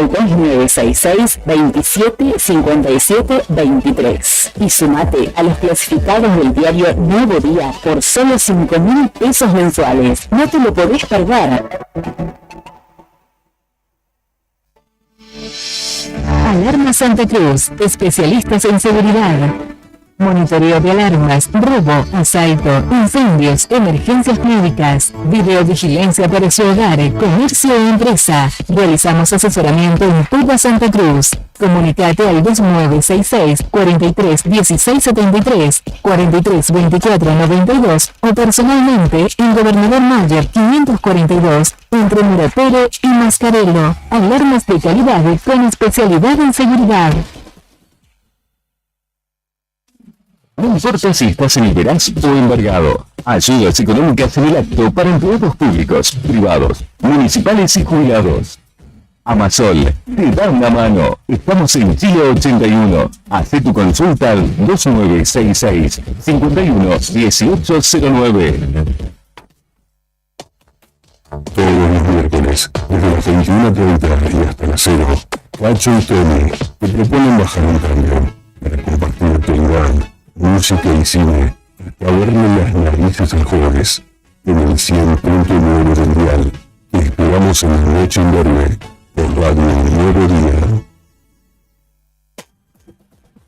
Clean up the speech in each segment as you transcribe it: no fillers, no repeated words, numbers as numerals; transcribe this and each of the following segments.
al 2966 27 57 23 y sumate a los clasificados del diario Nuevo Día por solo 5.000 pesos mensuales. No te lo podés perder. Alarma Santa Cruz, especialistas en seguridad. Monitoreo de alarmas, robo, asalto, incendios, emergencias médicas, videovigilancia para su hogar, comercio o empresa. Realizamos asesoramiento en toda Santa Cruz. Comunicate al 2966 43 16 73, 43 24 92 o personalmente en Gobernador Mayer 542 entre Muratore y Mascarello. Alarmas de calidad con especialidad en seguridad. No importa si estás en el Veraz o embargado. Ayudas económicas en el acto para empleados públicos, privados, municipales y jubilados. Amasol te da una mano. Estamos en Chile 81. Haz tu consulta al 2966 51 1809. Todos los miércoles, desde las 21:30 y hasta las 0, Pacho y Tony te proponen bajar un camión para compartir Taiwán, música y cine, hasta verle las narices al jueves, en el 100.9 del dial. Te esperamos en la noche en verde, por Radio Nuevo Día.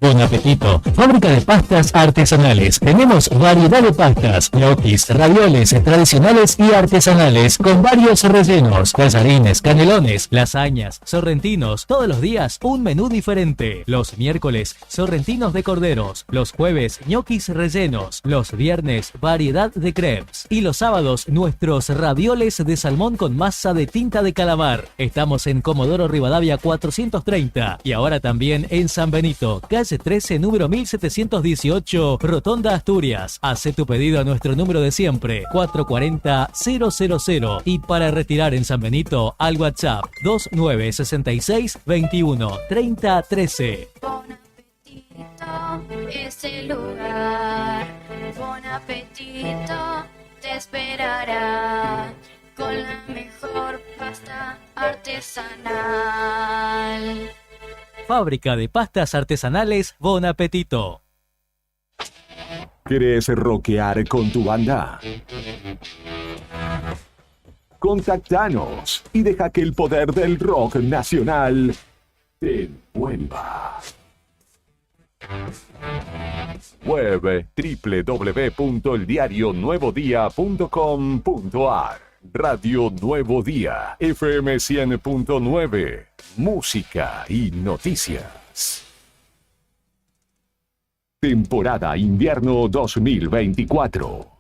Buen apetito. Fábrica de pastas artesanales. Tenemos variedad de pastas, ñoquis, ravioles tradicionales y artesanales con varios rellenos, tallarines, canelones, lasañas, sorrentinos. Todos los días un menú diferente. Los miércoles, sorrentinos de corderos. Los jueves, ñoquis rellenos. Los viernes, variedad de crepes. Y los sábados, nuestros ravioles de salmón con masa de tinta de calamar. Estamos en Comodoro Rivadavia 430 y ahora también en San Benito, calle 13, número 1718, Rotonda Asturias. Hace tu pedido a nuestro número de siempre, 440-000. Y para retirar en San Benito, al WhatsApp 2966 21 30 13. Bon apetito es el lugar. Bon apetito te esperará con la mejor pasta artesanal. Fábrica de pastas artesanales Bon Apetito. ¿Querés rockear con tu banda? Contactanos y deja que el poder del rock nacional te envuelva. Web www.eldiarionuevodía.com.ar. Radio Nuevo Día, FM 100.9, música y noticias. Temporada Invierno 2024.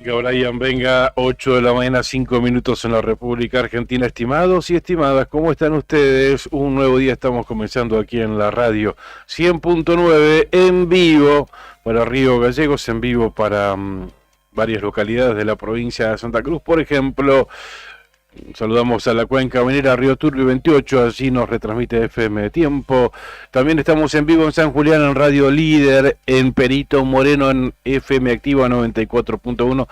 Diga Brian, venga, 8 de la mañana, 5 minutos en la República Argentina. Estimados y estimadas, ¿cómo están ustedes? Un nuevo día estamos comenzando aquí en la radio 100.9 en vivo para Río Gallegos, en vivo para varias localidades de la provincia de Santa Cruz. Por ejemplo, saludamos a la cuenca minera Río Turbio 28, allí nos retransmite FM de Tiempo. También estamos en vivo en San Julián en Radio Líder, en Perito Moreno en FM Activa 94.1.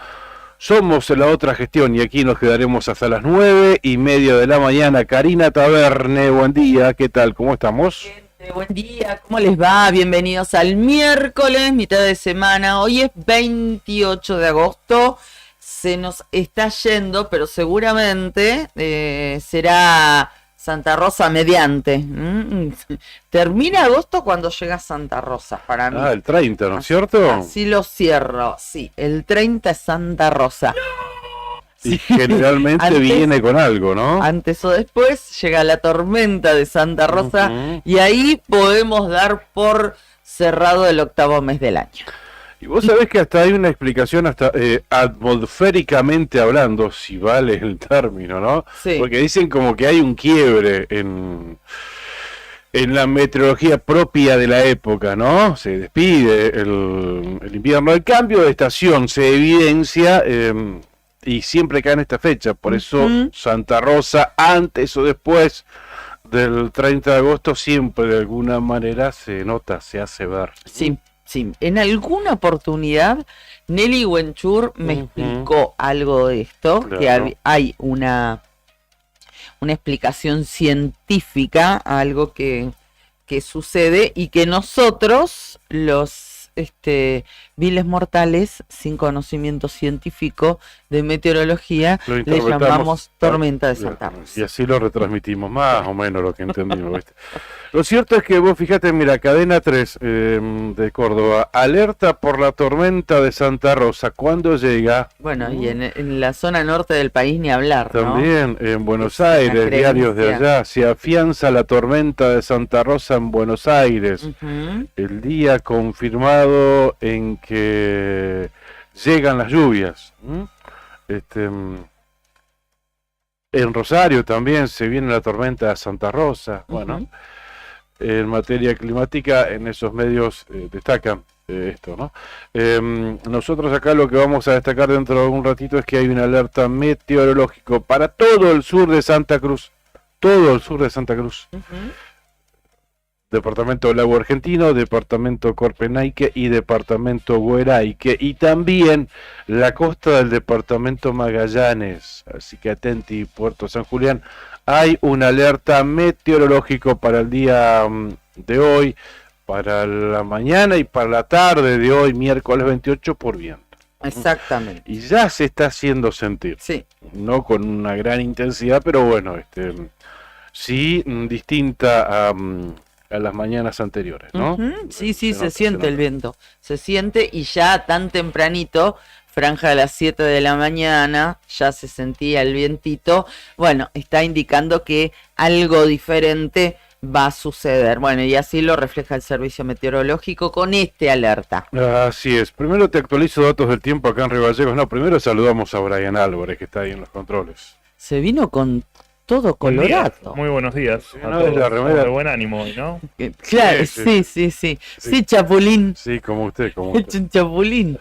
Somos la otra gestión y aquí nos quedaremos hasta las 9:30 de la mañana. Karina Taberne, buen día, ¿qué tal? ¿Cómo estamos? Buen día, ¿cómo les va? Bienvenidos al miércoles, mitad de semana. Hoy es 28 de agosto. Se nos está yendo, pero seguramente será Santa Rosa mediante. Termina agosto cuando llega Santa Rosa, para mí. Ah, el 30, ¿no es cierto? Así lo cierro, sí. El 30 es Santa Rosa. Y generalmente viene con algo, ¿no? Antes o después llega la tormenta de Santa Rosa y ahí podemos dar por cerrado el octavo mes del año. Y vos sabés que hasta hay una explicación, hasta atmosféricamente hablando, si vale el término, ¿no? Sí. Porque dicen como que hay un quiebre en la meteorología propia de la época, ¿no? Se despide el invierno, el cambio de estación se evidencia y siempre cae en esta fecha, por eso Santa Rosa, antes o después del 30 de agosto, siempre de alguna manera se nota, se hace ver. Sí. Sí, en alguna oportunidad Nelly Wenchur me explicó algo de esto, claro, que hay una explicación científica a algo que sucede y que nosotros, los viles mortales sin conocimiento científico de meteorología, le llamamos tormenta de Santa Rosa. Y así lo retransmitimos, más o menos lo que entendimos, ¿viste? Lo cierto es que vos fíjate, mira, Cadena 3 de Córdoba, alerta por la tormenta de Santa Rosa. ¿Cuándo llega? Bueno, y en la zona norte del país ni hablar, ¿no? También en Buenos Aires, diarios de allá, se afianza la tormenta de Santa Rosa en Buenos Aires. El día confirmado en que llegan las lluvias. En Rosario también se viene la tormenta de Santa Rosa. Bueno, en materia climática, en esos medios destacan esto, ¿no? Nosotros acá lo que vamos a destacar dentro de un ratito es que hay una alerta meteorológica para todo el sur de Santa Cruz. Todo el sur de Santa Cruz. Departamento Lago Argentino, Departamento Corpenaique y Departamento Gueraique, y también la costa del Departamento Magallanes. Así que atenti, Puerto San Julián, hay una alerta meteorológico para el día de hoy, para la mañana y para la tarde de hoy, miércoles 28, por viento. Exactamente. Y ya se está haciendo sentir. Sí. No con una gran intensidad, pero bueno, sí distinta a las mañanas anteriores, ¿no? Sí, se siente el viento, se siente, y ya tan tempranito, franja de las 7 de la mañana, ya se sentía el vientito. Bueno, está indicando que algo diferente va a suceder. Bueno, y así lo refleja el servicio meteorológico con alerta. Así es. Primero te actualizo datos del tiempo acá en Río Gallegos. No, primero saludamos a Brian Álvarez, que está ahí en los controles. Se vino con todo colorado. Muy buenos días. Sí, no, es la remera de buen ánimo hoy, ¿no? Claro, sí, Chapulín. Sí, como usted. Chapulín.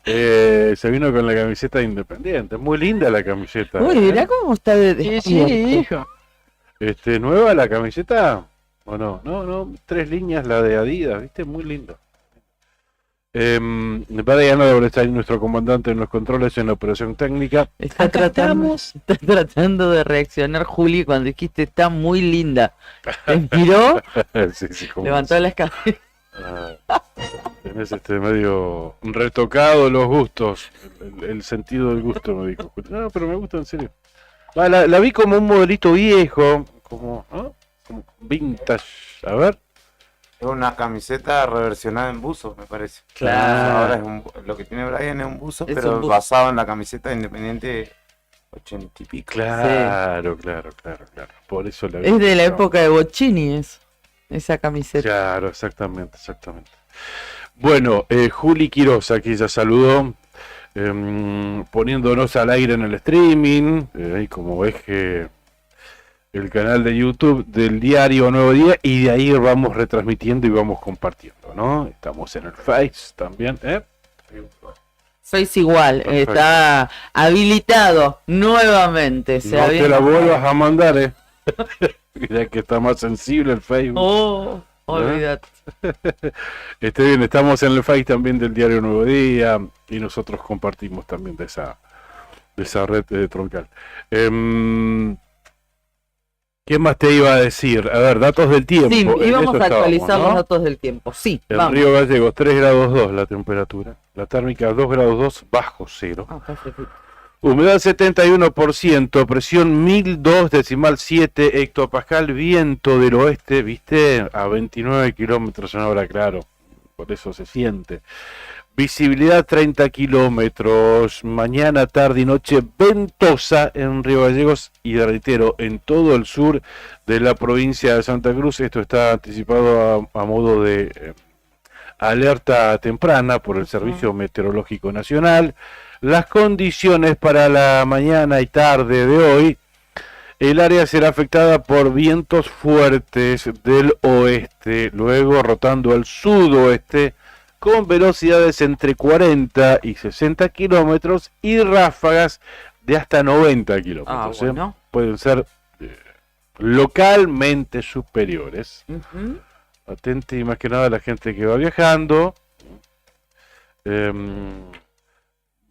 Se vino con la camiseta de Independiente. Muy linda la camiseta. Uy, mirá cómo está de Sí, hijo. ¿Nueva la camiseta? ¿O no? No, 3 líneas la de Adidas, ¿viste? Muy lindo. Brian Álvarez está ahí, nuestro comandante en los controles en la operación técnica. Está tratando de reaccionar Juli cuando dijiste está muy linda. Te miró, sí, levantó las cabezas. Tenés medio retocado los gustos, el sentido del gusto, me dijo. No, pero me gusta en serio. La vi como un modelito viejo, como vintage. A ver. Es una camiseta reversionada en buzo, me parece. Claro. Ahora lo que tiene Brian es un buzo, pero basado en la camiseta Independiente 80 y pico. Claro. Por eso la vi. Es de la época de Bocchini esa camiseta. Claro, exactamente. Bueno, Juli Quiroz aquí ya saludó. poniéndonos al aire en el streaming, ahí como eje el canal de YouTube del diario Nuevo Día, y de ahí vamos retransmitiendo y vamos compartiendo, ¿no? Estamos en el Face también, Face igual, perfecto. Está habilitado nuevamente. No te la vuelvas a mandar, ya que está más sensible el Facebook. Oh, olvídate. Esté bien, estamos en el Face también del diario Nuevo Día, y nosotros compartimos también de esa red troncal. ¿Qué más te iba a decir? A ver, datos del tiempo. Sí, íbamos a actualizar los datos del tiempo. Sí, en vamos. Río Gallegos, 3 grados 2 la temperatura. La térmica 2 grados 2 bajo cero. Humedad 71%, presión 1002,7 hectopascal, viento del oeste, ¿viste? A 29 kilómetros en hora, claro. Por eso se siente. Visibilidad 30 kilómetros, mañana, tarde y noche ventosa en Río Gallegos y, reitero, en todo el sur de la provincia de Santa Cruz. Esto está anticipado a modo de alerta temprana por el Servicio Meteorológico Nacional. Las condiciones para la mañana y tarde de hoy: el área será afectada por vientos fuertes del oeste, luego rotando al sudoeste, con velocidades entre 40 y 60 kilómetros y ráfagas de hasta 90 kilómetros. Bueno. Pueden ser localmente superiores. Atente más que nada a la gente que va viajando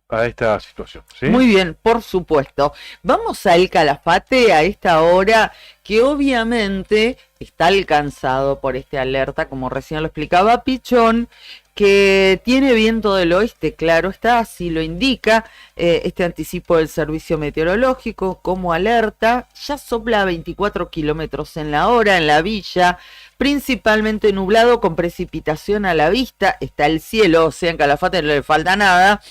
a esta situación, ¿sí? Muy bien, por supuesto. Vamos al Calafate a esta hora, que obviamente está alcanzado por esta alerta, como recién lo explicaba Pichón, que tiene viento del oeste, claro está, así lo indica este anticipo del Servicio Meteorológico como alerta. Ya sopla a 24 kilómetros en la hora en la villa, principalmente nublado con precipitación a la vista. Está el cielo, o sea, en Calafate no le falta nada.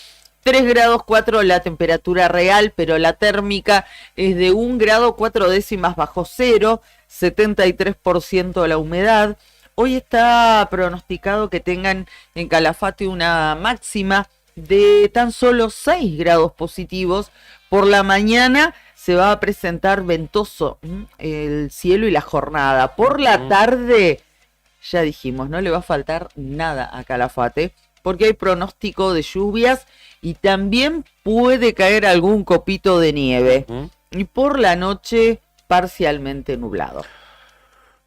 3 grados 4 la temperatura real, pero la térmica es de 1 grado 4 décimas bajo cero, 73% la humedad. Hoy está pronosticado que tengan en Calafate una máxima de tan solo 6 grados positivos. Por la mañana se va a presentar ventoso el cielo y la jornada. Por la tarde, ya dijimos, no le va a faltar nada a Calafate, porque hay pronóstico de lluvias y también puede caer algún copito de nieve. Y por la noche, parcialmente nublado.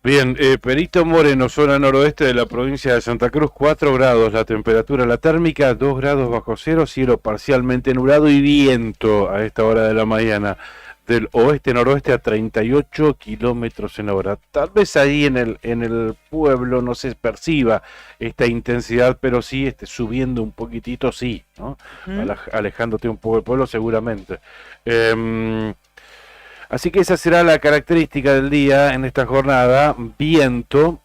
Bien, Perito Moreno, zona noroeste de la provincia de Santa Cruz, 4 grados la temperatura, la térmica 2 grados bajo cero, cielo parcialmente nublado y viento a esta hora de la mañana del oeste-noroeste a 38 kilómetros en hora. Tal vez ahí en el pueblo no se perciba esta intensidad, pero sí subiendo un poquitito, sí, ¿no? Alejándote un poco del pueblo seguramente. Así que esa será la característica del día en esta jornada. Viento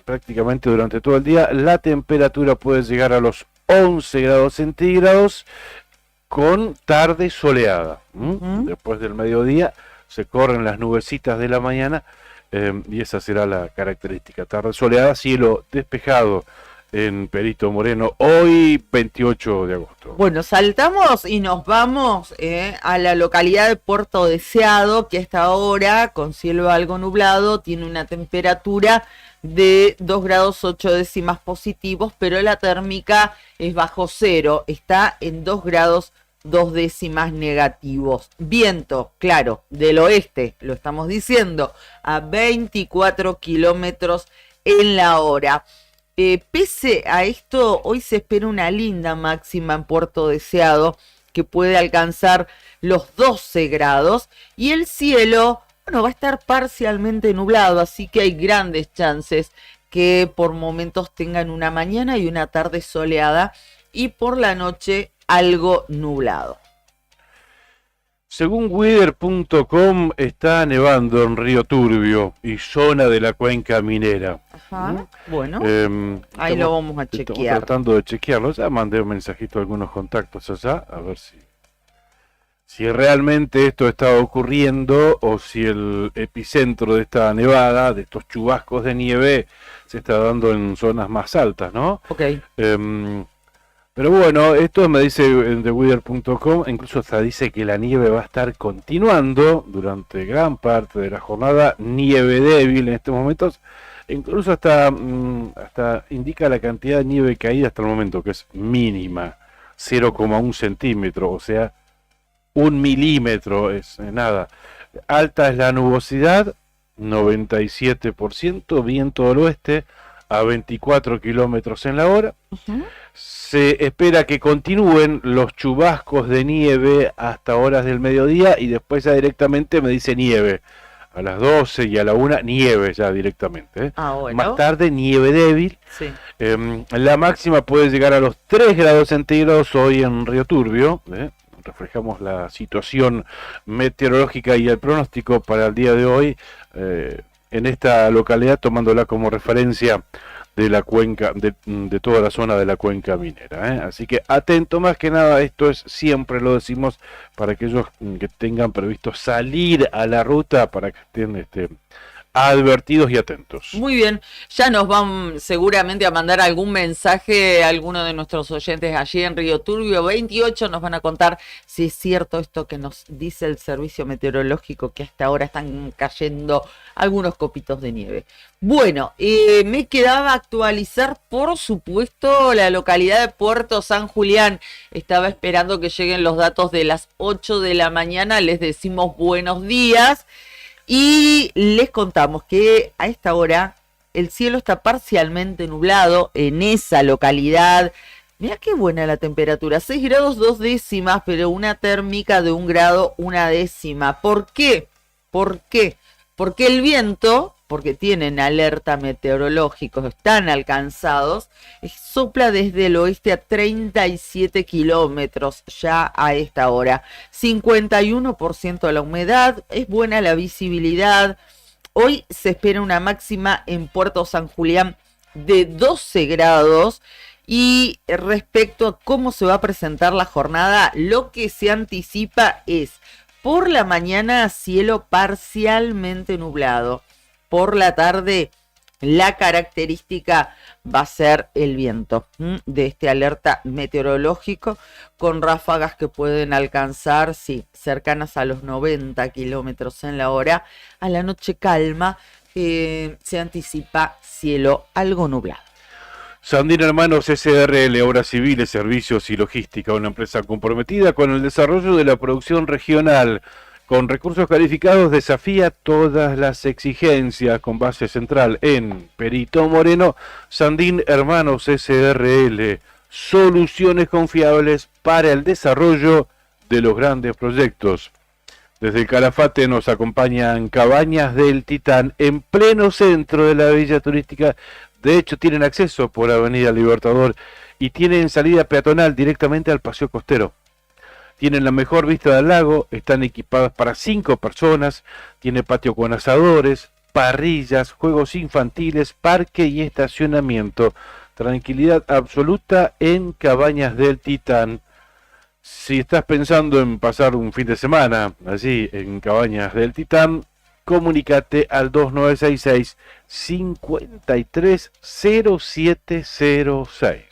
prácticamente durante todo el día. La temperatura puede llegar a los 11 grados centígrados con tarde soleada. Después del mediodía se corren las nubecitas de la mañana y esa será la característica. Tarde soleada, cielo despejado en Perito Moreno, hoy 28 de agosto. Bueno, saltamos y nos vamos a la localidad de Puerto Deseado, que a esta hora, con cielo algo nublado, tiene una temperatura de 2 grados 8 décimas positivos, pero la térmica es bajo cero, está en 2 grados 2 décimas negativos. Viento, claro, del oeste, lo estamos diciendo, a 24 kilómetros en la hora. Pese a esto, hoy se espera una linda máxima en Puerto Deseado que puede alcanzar los 12 grados y el cielo, bueno, va a estar parcialmente nublado, así que hay grandes chances que por momentos tengan una mañana y una tarde soleada y por la noche algo nublado. Según weather.com, está nevando en Río Turbio y zona de la cuenca minera. Ajá, bueno, ahí lo vamos a chequear. Estamos tratando de chequearlo. Ya mandé un mensajito a algunos contactos allá, a ver si realmente esto está ocurriendo o si el epicentro de esta nevada, de estos chubascos de nieve, se está dando en zonas más altas, ¿no? Ok. Pero bueno, esto me dice en TheWeather.com, incluso hasta dice que la nieve va a estar continuando durante gran parte de la jornada, nieve débil en estos momentos, incluso hasta indica la cantidad de nieve caída hasta el momento, que es mínima, 0,1 centímetro, o sea, 1 milímetro, es nada. Alta es la nubosidad, 97%, viento del oeste a 24 kilómetros en la hora. Se espera que continúen los chubascos de nieve hasta horas del mediodía y después ya directamente me dice nieve. A las 12 y a la 1, nieve ya directamente. Bueno. Más tarde, nieve débil. Sí. La máxima puede llegar a los 3 grados centígrados hoy en Río Turbio. Reflejamos la situación meteorológica y el pronóstico para el día de hoy en esta localidad, tomándola como referencia de la cuenca, de toda la zona de la cuenca minera. Así que atento, más que nada, esto es, siempre lo decimos, para aquellos que tengan previsto salir a la ruta, para que estén advertidos y atentos. Muy bien, ya nos van seguramente a mandar algún mensaje alguno de nuestros oyentes allí en Río Turbio 28, nos van a contar si es cierto esto que nos dice el servicio meteorológico, que hasta ahora están cayendo algunos copitos de nieve. Bueno, me quedaba actualizar, por supuesto, la localidad de Puerto San Julián. Estaba esperando que lleguen los datos de las 8 de la mañana, les decimos buenos días. Y les contamos que a esta hora el cielo está parcialmente nublado en esa localidad. Mirá qué buena la temperatura, 6 grados 2 décimas, pero una térmica de 1 grado 1 décima. ¿Por qué? ¿Por qué? Porque el viento, porque tienen alerta meteorológica, están alcanzados, sopla desde el oeste a 37 kilómetros ya a esta hora. 51% de la humedad, es buena la visibilidad. Hoy se espera una máxima en Puerto San Julián de 12 grados. Y respecto a cómo se va a presentar la jornada, lo que se anticipa es: por la mañana, cielo parcialmente nublado. Por la tarde, la característica va a ser el viento de este alerta meteorológico, con ráfagas que pueden alcanzar, sí, cercanas a los 90 kilómetros en la hora. A la noche calma, se anticipa cielo algo nublado. Sandin Hermanos SRL, Obras Civiles, Servicios y Logística, una empresa comprometida con el desarrollo de la producción regional. Con recursos calificados desafía todas las exigencias, con base central en Perito Moreno. Sandin Hermanos SRL, soluciones confiables para el desarrollo de los grandes proyectos. Desde el Calafate nos acompañan Cabañas del Titán, en pleno centro de la villa turística. De hecho, tienen acceso por Avenida Libertador y tienen salida peatonal directamente al Paseo Costero. Tienen la mejor vista del lago, están equipadas para 5 personas, tiene patio con asadores, parrillas, juegos infantiles, parque y estacionamiento. Tranquilidad absoluta en Cabañas del Titán. Si estás pensando en pasar un fin de semana allí en Cabañas del Titán, comunícate al 2966-530706.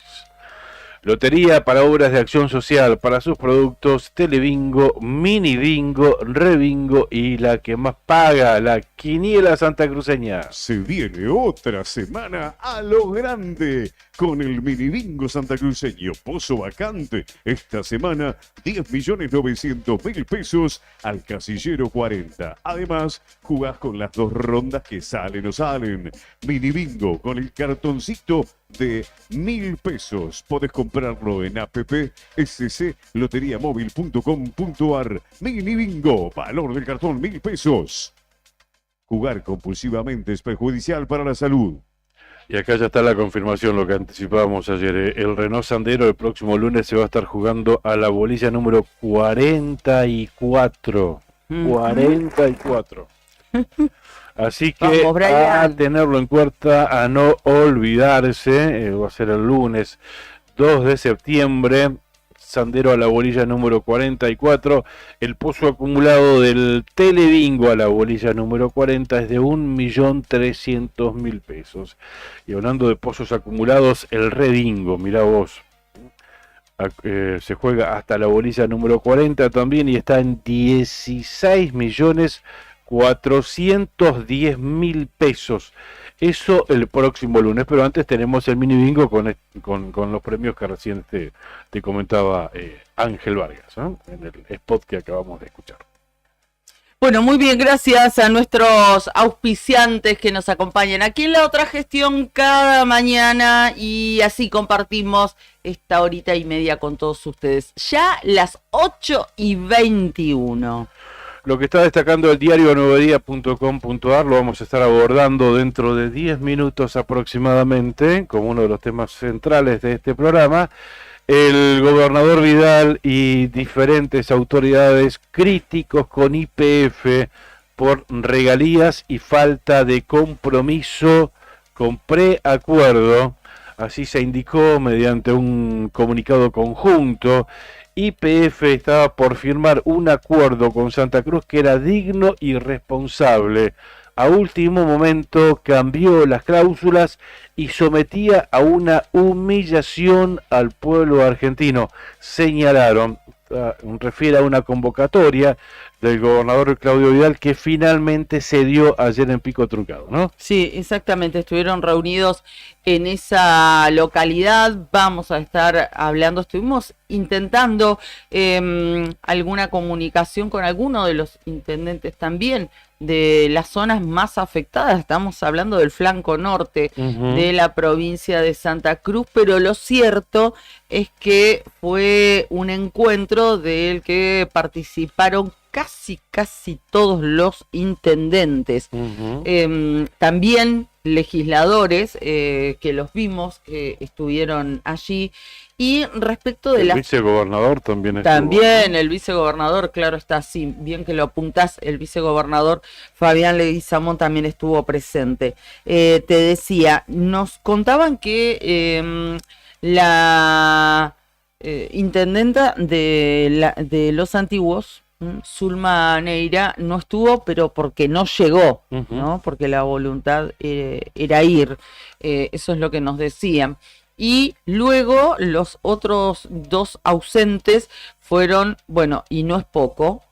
Lotería para obras de acción social, para sus productos, Telebingo, Mini Bingo, Rebingo y la que más paga, la Quiniela Santacruceña. Se viene otra semana a lo grande con el Mini Bingo santacruceño. Pozo vacante. Esta semana 10.900.000 pesos al casillero 40. Además, jugás con las 2 rondas que salen o salen. Mini Bingo con el cartoncito de 1.000 pesos. Podés comprarlo en app scloteriamóvil.com.ar. Mini Bingo, valor del cartón 1.000 pesos. Jugar compulsivamente es perjudicial para la salud. Y acá ya está la confirmación, lo que anticipábamos ayer. El Renault Sandero el próximo lunes se va a estar jugando a la bolilla número 44. 44. Así que vamos, a tenerlo en cuenta, a no olvidarse, va a ser el lunes 2 de septiembre, Sandero a la bolilla número 44, el pozo acumulado del Telebingo a la bolilla número 40 es de 1.300.000 pesos. Y hablando de pozos acumulados, el Rebingo, mirá vos, Se juega hasta la bolilla número 40 también y está en 16.410.000 pesos. Eso el próximo lunes, pero antes tenemos el mini bingo con los premios que recién te comentaba Ángel Vargas, ¿no? En el spot que acabamos de escuchar. Bueno, muy bien, gracias a nuestros auspiciantes que nos acompañan aquí en La Otra Gestión cada mañana y así compartimos esta horita y media con todos ustedes. Ya las 8:21. Lo que está destacando el diario nuevodía.com.ar lo vamos a estar abordando dentro de 10 minutos aproximadamente, como uno de los temas centrales de este programa. El gobernador Vidal y diferentes autoridades críticos con YPF por regalías y falta de compromiso con preacuerdo. Así se indicó mediante un comunicado conjunto. YPF estaba por firmar un acuerdo con Santa Cruz que era digno y responsable. A último momento cambió las cláusulas y sometía a una humillación al pueblo argentino. Señalaron, refiere a una convocatoria del gobernador Claudio Vidal que finalmente se dio ayer en Pico Truncado, ¿no? Sí, exactamente, estuvieron reunidos en esa localidad, vamos a estar hablando, estuvimos intentando alguna comunicación con alguno de los intendentes también de las zonas más afectadas, estamos hablando del flanco norte de la provincia de Santa Cruz, pero lo cierto es que fue un encuentro del que participaron casi todos los intendentes. También legisladores que los vimos, que estuvieron allí. Y respecto de el vicegobernador también estuvo. También el vicegobernador, claro está, sí, bien que lo apuntás, el vicegobernador Fabián Leguizamón también estuvo presente. Te decía, nos contaban que la intendenta de Los Antiguos, Zulma Neira, no estuvo, pero porque no llegó, ¿no? Porque la voluntad era ir. Eso es lo que nos decían. Y luego los otros dos ausentes fueron, bueno, y no es poco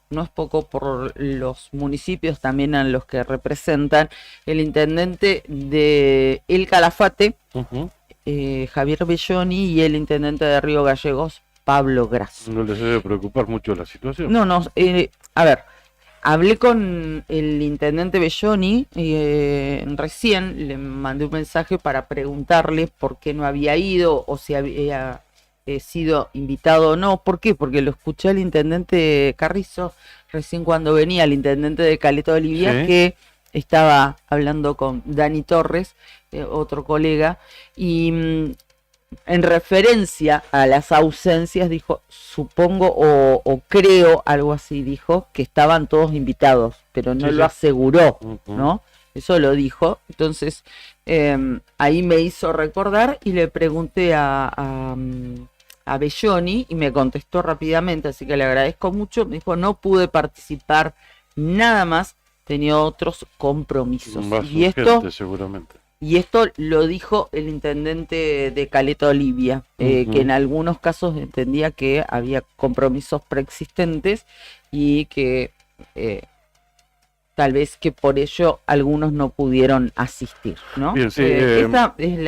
por los municipios también a los que representan, el intendente de El Calafate, Javier Belloni, y el intendente de Río Gallegos, Pablo Grasso. ¿No les debe preocupar mucho la situación? No, a ver, hablé con el intendente Belloni recién, le mandé un mensaje para preguntarle por qué no había ido o si había sido invitado o no. ¿Por qué? Porque lo escuché al intendente Carrizo recién cuando venía, el intendente de Caleta Olivia, ¿sí?, que estaba hablando con Dani Torres, otro colega, y en referencia a las ausencias dijo, supongo o creo, algo así dijo, que estaban todos invitados, pero no lo aseguró, ¿no? Eso lo dijo. Entonces ahí me hizo recordar y le pregunté a Belloni y me contestó rápidamente, así que le agradezco mucho. Me dijo, no pude participar nada más, tenía otros compromisos. Y esto seguramente. Y esto lo dijo el intendente de Caleta Olivia, que en algunos casos entendía que había compromisos preexistentes y que tal vez que por ello algunos no pudieron asistir, ¿no? Bien, sí, esta es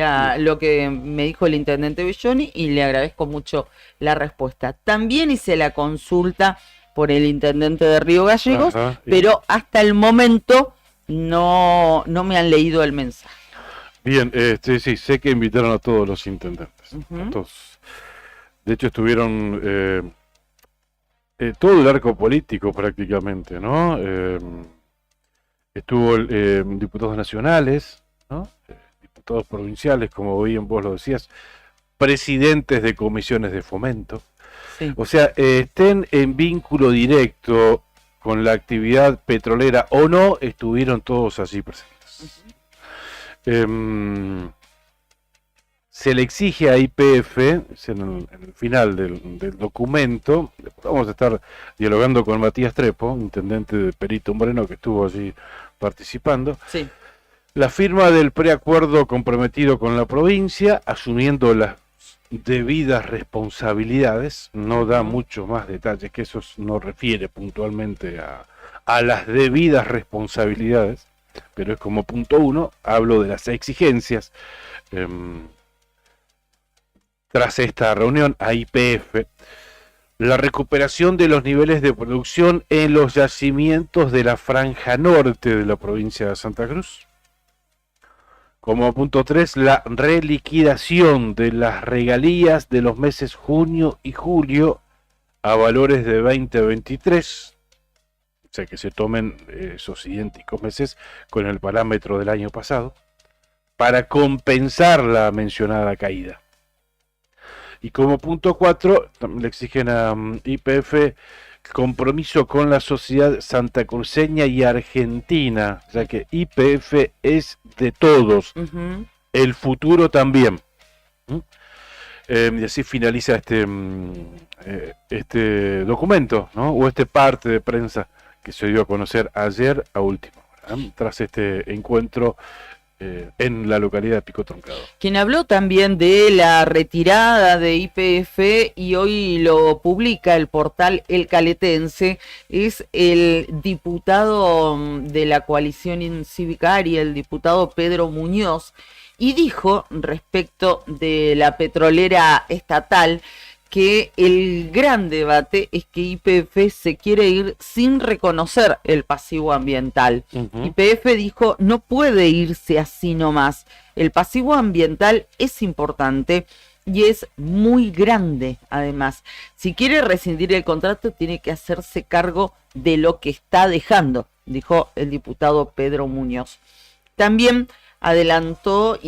lo que me dijo el intendente Belloni y le agradezco mucho la respuesta. También hice la consulta por el intendente de Río Gallegos, pero hasta el momento no me han leído el mensaje. Bien, sí, sé que invitaron a todos los intendentes. A todos. De hecho, estuvieron todo el arco político prácticamente, ¿no? Estuvo diputados nacionales, ¿no? Diputados provinciales, como bien vos lo decías, presidentes de comisiones de fomento. Sí. O sea, estén en vínculo directo con la actividad petrolera o no, estuvieron todos allí presentes. Se le exige a YPF, en el final del documento, vamos a estar dialogando con Matías Trepo, intendente de Perito Moreno, que estuvo allí participando, la firma del preacuerdo comprometido con la provincia, asumiendo las debidas responsabilidades, no da mucho más detalles, que eso no refiere puntualmente a las debidas responsabilidades, pero es como punto 1, hablo de las exigencias. Tras esta reunión a YPF, la recuperación de los niveles de producción en los yacimientos de la franja norte de la provincia de Santa Cruz. Como punto 3, la reliquidación de las regalías de los meses junio y julio a valores de 2023. O sea, que se tomen esos idénticos meses con el parámetro del año pasado para compensar la mencionada caída. Y como punto 4, le exigen a YPF compromiso con la sociedad santacruceña y argentina, ya que YPF es de todos, el futuro también. Y así finaliza este documento, ¿no? O este parte de prensa que se dio a conocer ayer a última hora, tras este encuentro en la localidad de Pico Truncado. Quien habló también de la retirada de YPF y hoy lo publica el portal El Caletense es el diputado de la coalición civicaria, el diputado Pedro Muñoz, y dijo respecto de la petrolera estatal que el gran debate es que YPF se quiere ir sin reconocer el pasivo ambiental. YPF dijo, no puede irse así nomás. El pasivo ambiental es importante y es muy grande, además. Si quiere rescindir el contrato, tiene que hacerse cargo de lo que está dejando, dijo el diputado Pedro Muñoz. También adelantó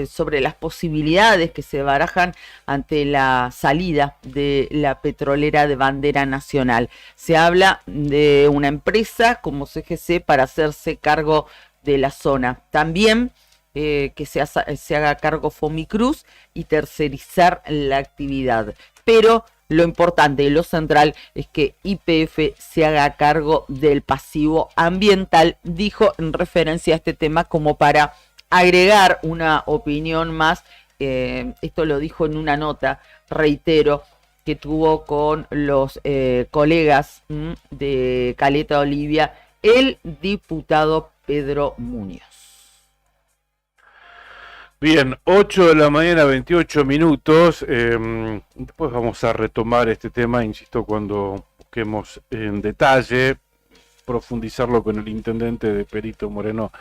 sobre las posibilidades que se barajan ante la salida de la petrolera de bandera nacional. Se habla de una empresa como CGC para hacerse cargo de la zona. También que se haga cargo Fomicruz y tercerizar la actividad. Pero lo importante y lo central es que YPF se haga cargo del pasivo ambiental, dijo en referencia a este tema como para agregar una opinión más. Esto lo dijo en una nota, reitero, que tuvo con los colegas de Caleta Olivia, el diputado Pedro Muñoz. Bien, 8 de la mañana, 28 minutos. Después vamos a retomar este tema, insisto, cuando busquemos en detalle, profundizarlo con el intendente de Perito Moreno,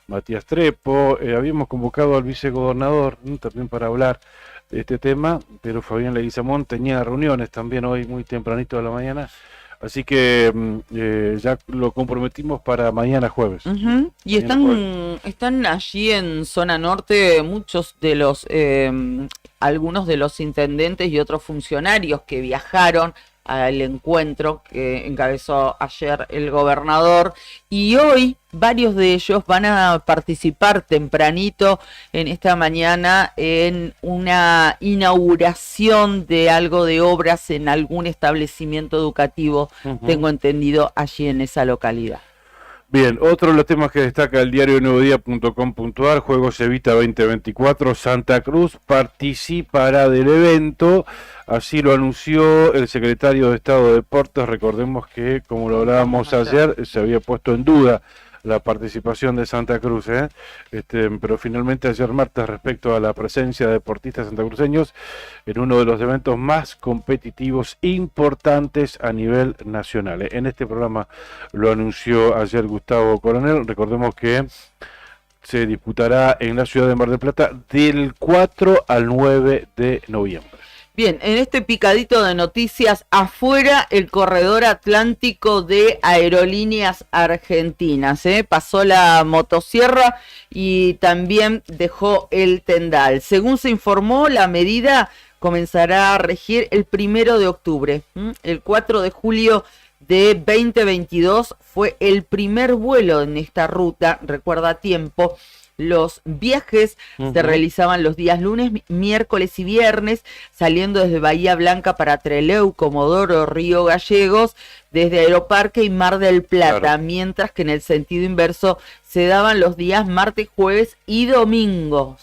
Matías Trepo. Habíamos convocado al vicegobernador también para hablar de este tema, pero Fabián Leguizamón tenía reuniones también hoy muy tempranito de la mañana. Así que ya lo comprometimos para mañana jueves. Y están allí en zona norte muchos de los, algunos de los intendentes y otros funcionarios que viajaron al encuentro que encabezó ayer el gobernador, y hoy varios de ellos van a participar tempranito en esta mañana en una inauguración de algo de obras en algún establecimiento educativo, tengo entendido, allí en esa localidad. Bien, otro de los temas que destaca el diario nuevodía.com.ar, Juegos Evita 2024, Santa Cruz participará del evento, así lo anunció el secretario de Estado de Deportes. Recordemos que, como lo hablábamos ayer, se había puesto en duda la participación de Santa Cruz, pero finalmente ayer martes, respecto a la presencia de deportistas santacruceños en uno de los eventos más competitivos importantes a nivel nacional. En este programa lo anunció ayer Gustavo Coronel. Recordemos que se disputará en la ciudad de Mar del Plata del 4 al 9 de noviembre. Bien, en este picadito de noticias, afuera el corredor atlántico de Aerolíneas Argentinas, pasó la motosierra y también dejó el tendal. Según se informó, la medida comenzará a regir el 1 de octubre. El 4 de julio de 2022 fue el primer vuelo en esta ruta, recuerda a tiempo. Los viajes se realizaban los días lunes, miércoles y viernes, saliendo desde Bahía Blanca para Trelew, Comodoro, Río Gallegos, desde Aeroparque y Mar del Plata, claro. Mientras que en el sentido inverso se daban los días martes, jueves y domingos.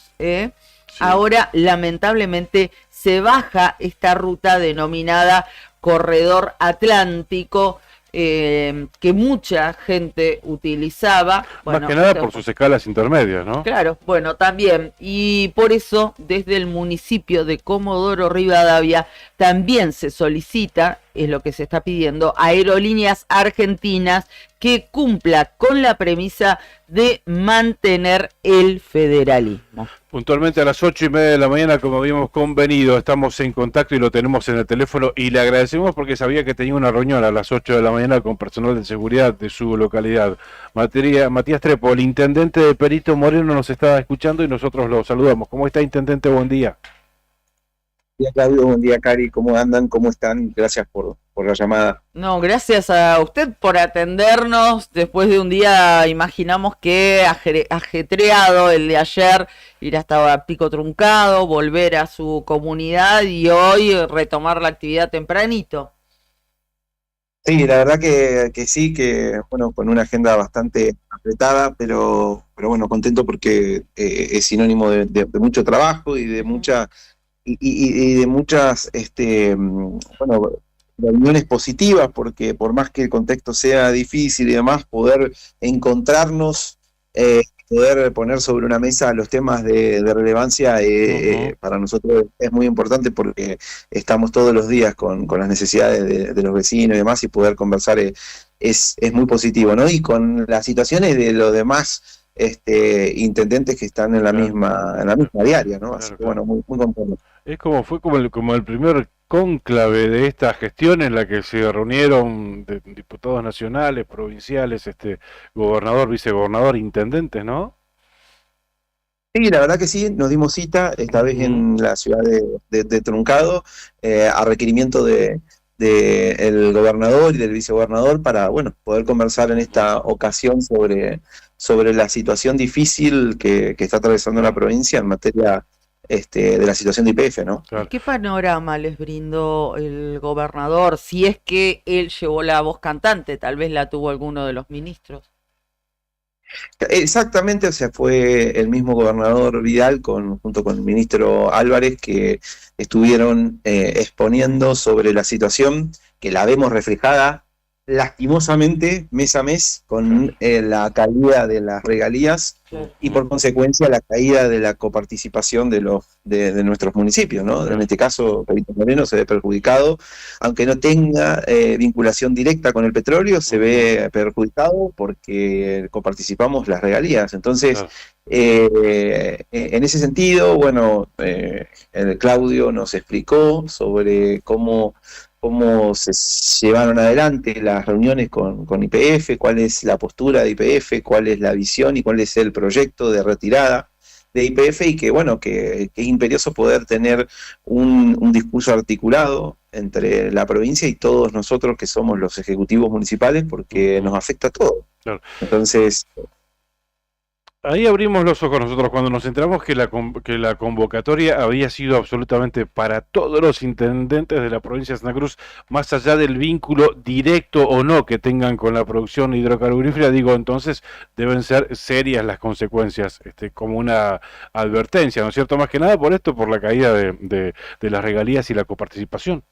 Ahora, lamentablemente, se baja esta ruta denominada Corredor Atlántico, que mucha gente utilizaba. Más que nada por sus escalas intermedias, ¿no? Claro, bueno, también. Y por eso, desde el municipio de Comodoro Rivadavia, también se solicita, es lo que se está pidiendo, a Aerolíneas Argentinas que cumpla con la premisa de mantener el federalismo. Puntualmente a las 8:30 de la mañana, como habíamos convenido, estamos en contacto y lo tenemos en el teléfono y le agradecemos porque sabía que tenía una reunión a las 8 de la mañana con personal de seguridad de su localidad. Matías Trepo, el intendente de Perito Moreno, nos estaba escuchando y nosotros lo saludamos. ¿Cómo está, intendente? Buen día. Buen día, Claudio, buen día, Cari, ¿cómo andan? ¿Cómo están? Gracias por la llamada. No, gracias a usted por atendernos. Después de un día, imaginamos que ajetreado el de ayer, ir hasta Pico Truncado, volver a su comunidad y hoy retomar la actividad tempranito. Sí, la verdad que sí, que bueno, con una agenda bastante apretada, pero bueno, contento porque es sinónimo de mucho trabajo y de mucha... Y de muchas bueno, reuniones positivas, porque por más que el contexto sea difícil y demás, poder encontrarnos, poder poner sobre una mesa los temas de relevancia para nosotros es muy importante, porque estamos todos los días con las necesidades de los vecinos y demás, y poder conversar es muy positivo, ¿no? Y con las situaciones de los demás intendentes que están en la misma diaria, ¿no? Así que bueno, muy contento. Fue como el primer cónclave de esta gestión en la que se reunieron diputados nacionales, provinciales, gobernador, vicegobernador, intendentes, ¿no? Sí, la verdad que sí, nos dimos cita, esta vez en la ciudad de Truncado, a requerimiento de el gobernador y del vicegobernador, para bueno, poder conversar en esta ocasión sobre la situación difícil que está atravesando la provincia en materia de la situación de YPF, ¿no? Claro. ¿Qué panorama les brindó el gobernador? Si es que él llevó la voz cantante, tal vez la tuvo alguno de los ministros. Exactamente, o sea, fue el mismo gobernador Vidal junto con el ministro Álvarez, que estuvieron exponiendo sobre la situación que la vemos reflejada lastimosamente mes a mes con la caída de las regalías y por consecuencia la caída de la coparticipación de nuestros municipios, ¿no? En este caso, Perito Moreno se ve perjudicado, aunque no tenga vinculación directa con el petróleo, se ve perjudicado porque coparticipamos las regalías. Entonces, en ese sentido, bueno, el Claudio nos explicó sobre cómo se llevaron adelante las reuniones con YPF, cuál es la postura de YPF, cuál es la visión y cuál es el proyecto de retirada de YPF, y que bueno, que es imperioso poder tener un discurso articulado entre la provincia y todos nosotros que somos los ejecutivos municipales, porque nos afecta a todos. Claro. Entonces... Ahí abrimos los ojos nosotros cuando nos enteramos que la convocatoria había sido absolutamente para todos los intendentes de la provincia de Santa Cruz, más allá del vínculo directo o no que tengan con la producción hidrocarburífera. Digo, entonces deben ser serias las consecuencias, como una advertencia, ¿no es cierto? Más que nada por esto, por la caída de las regalías y la coparticipación.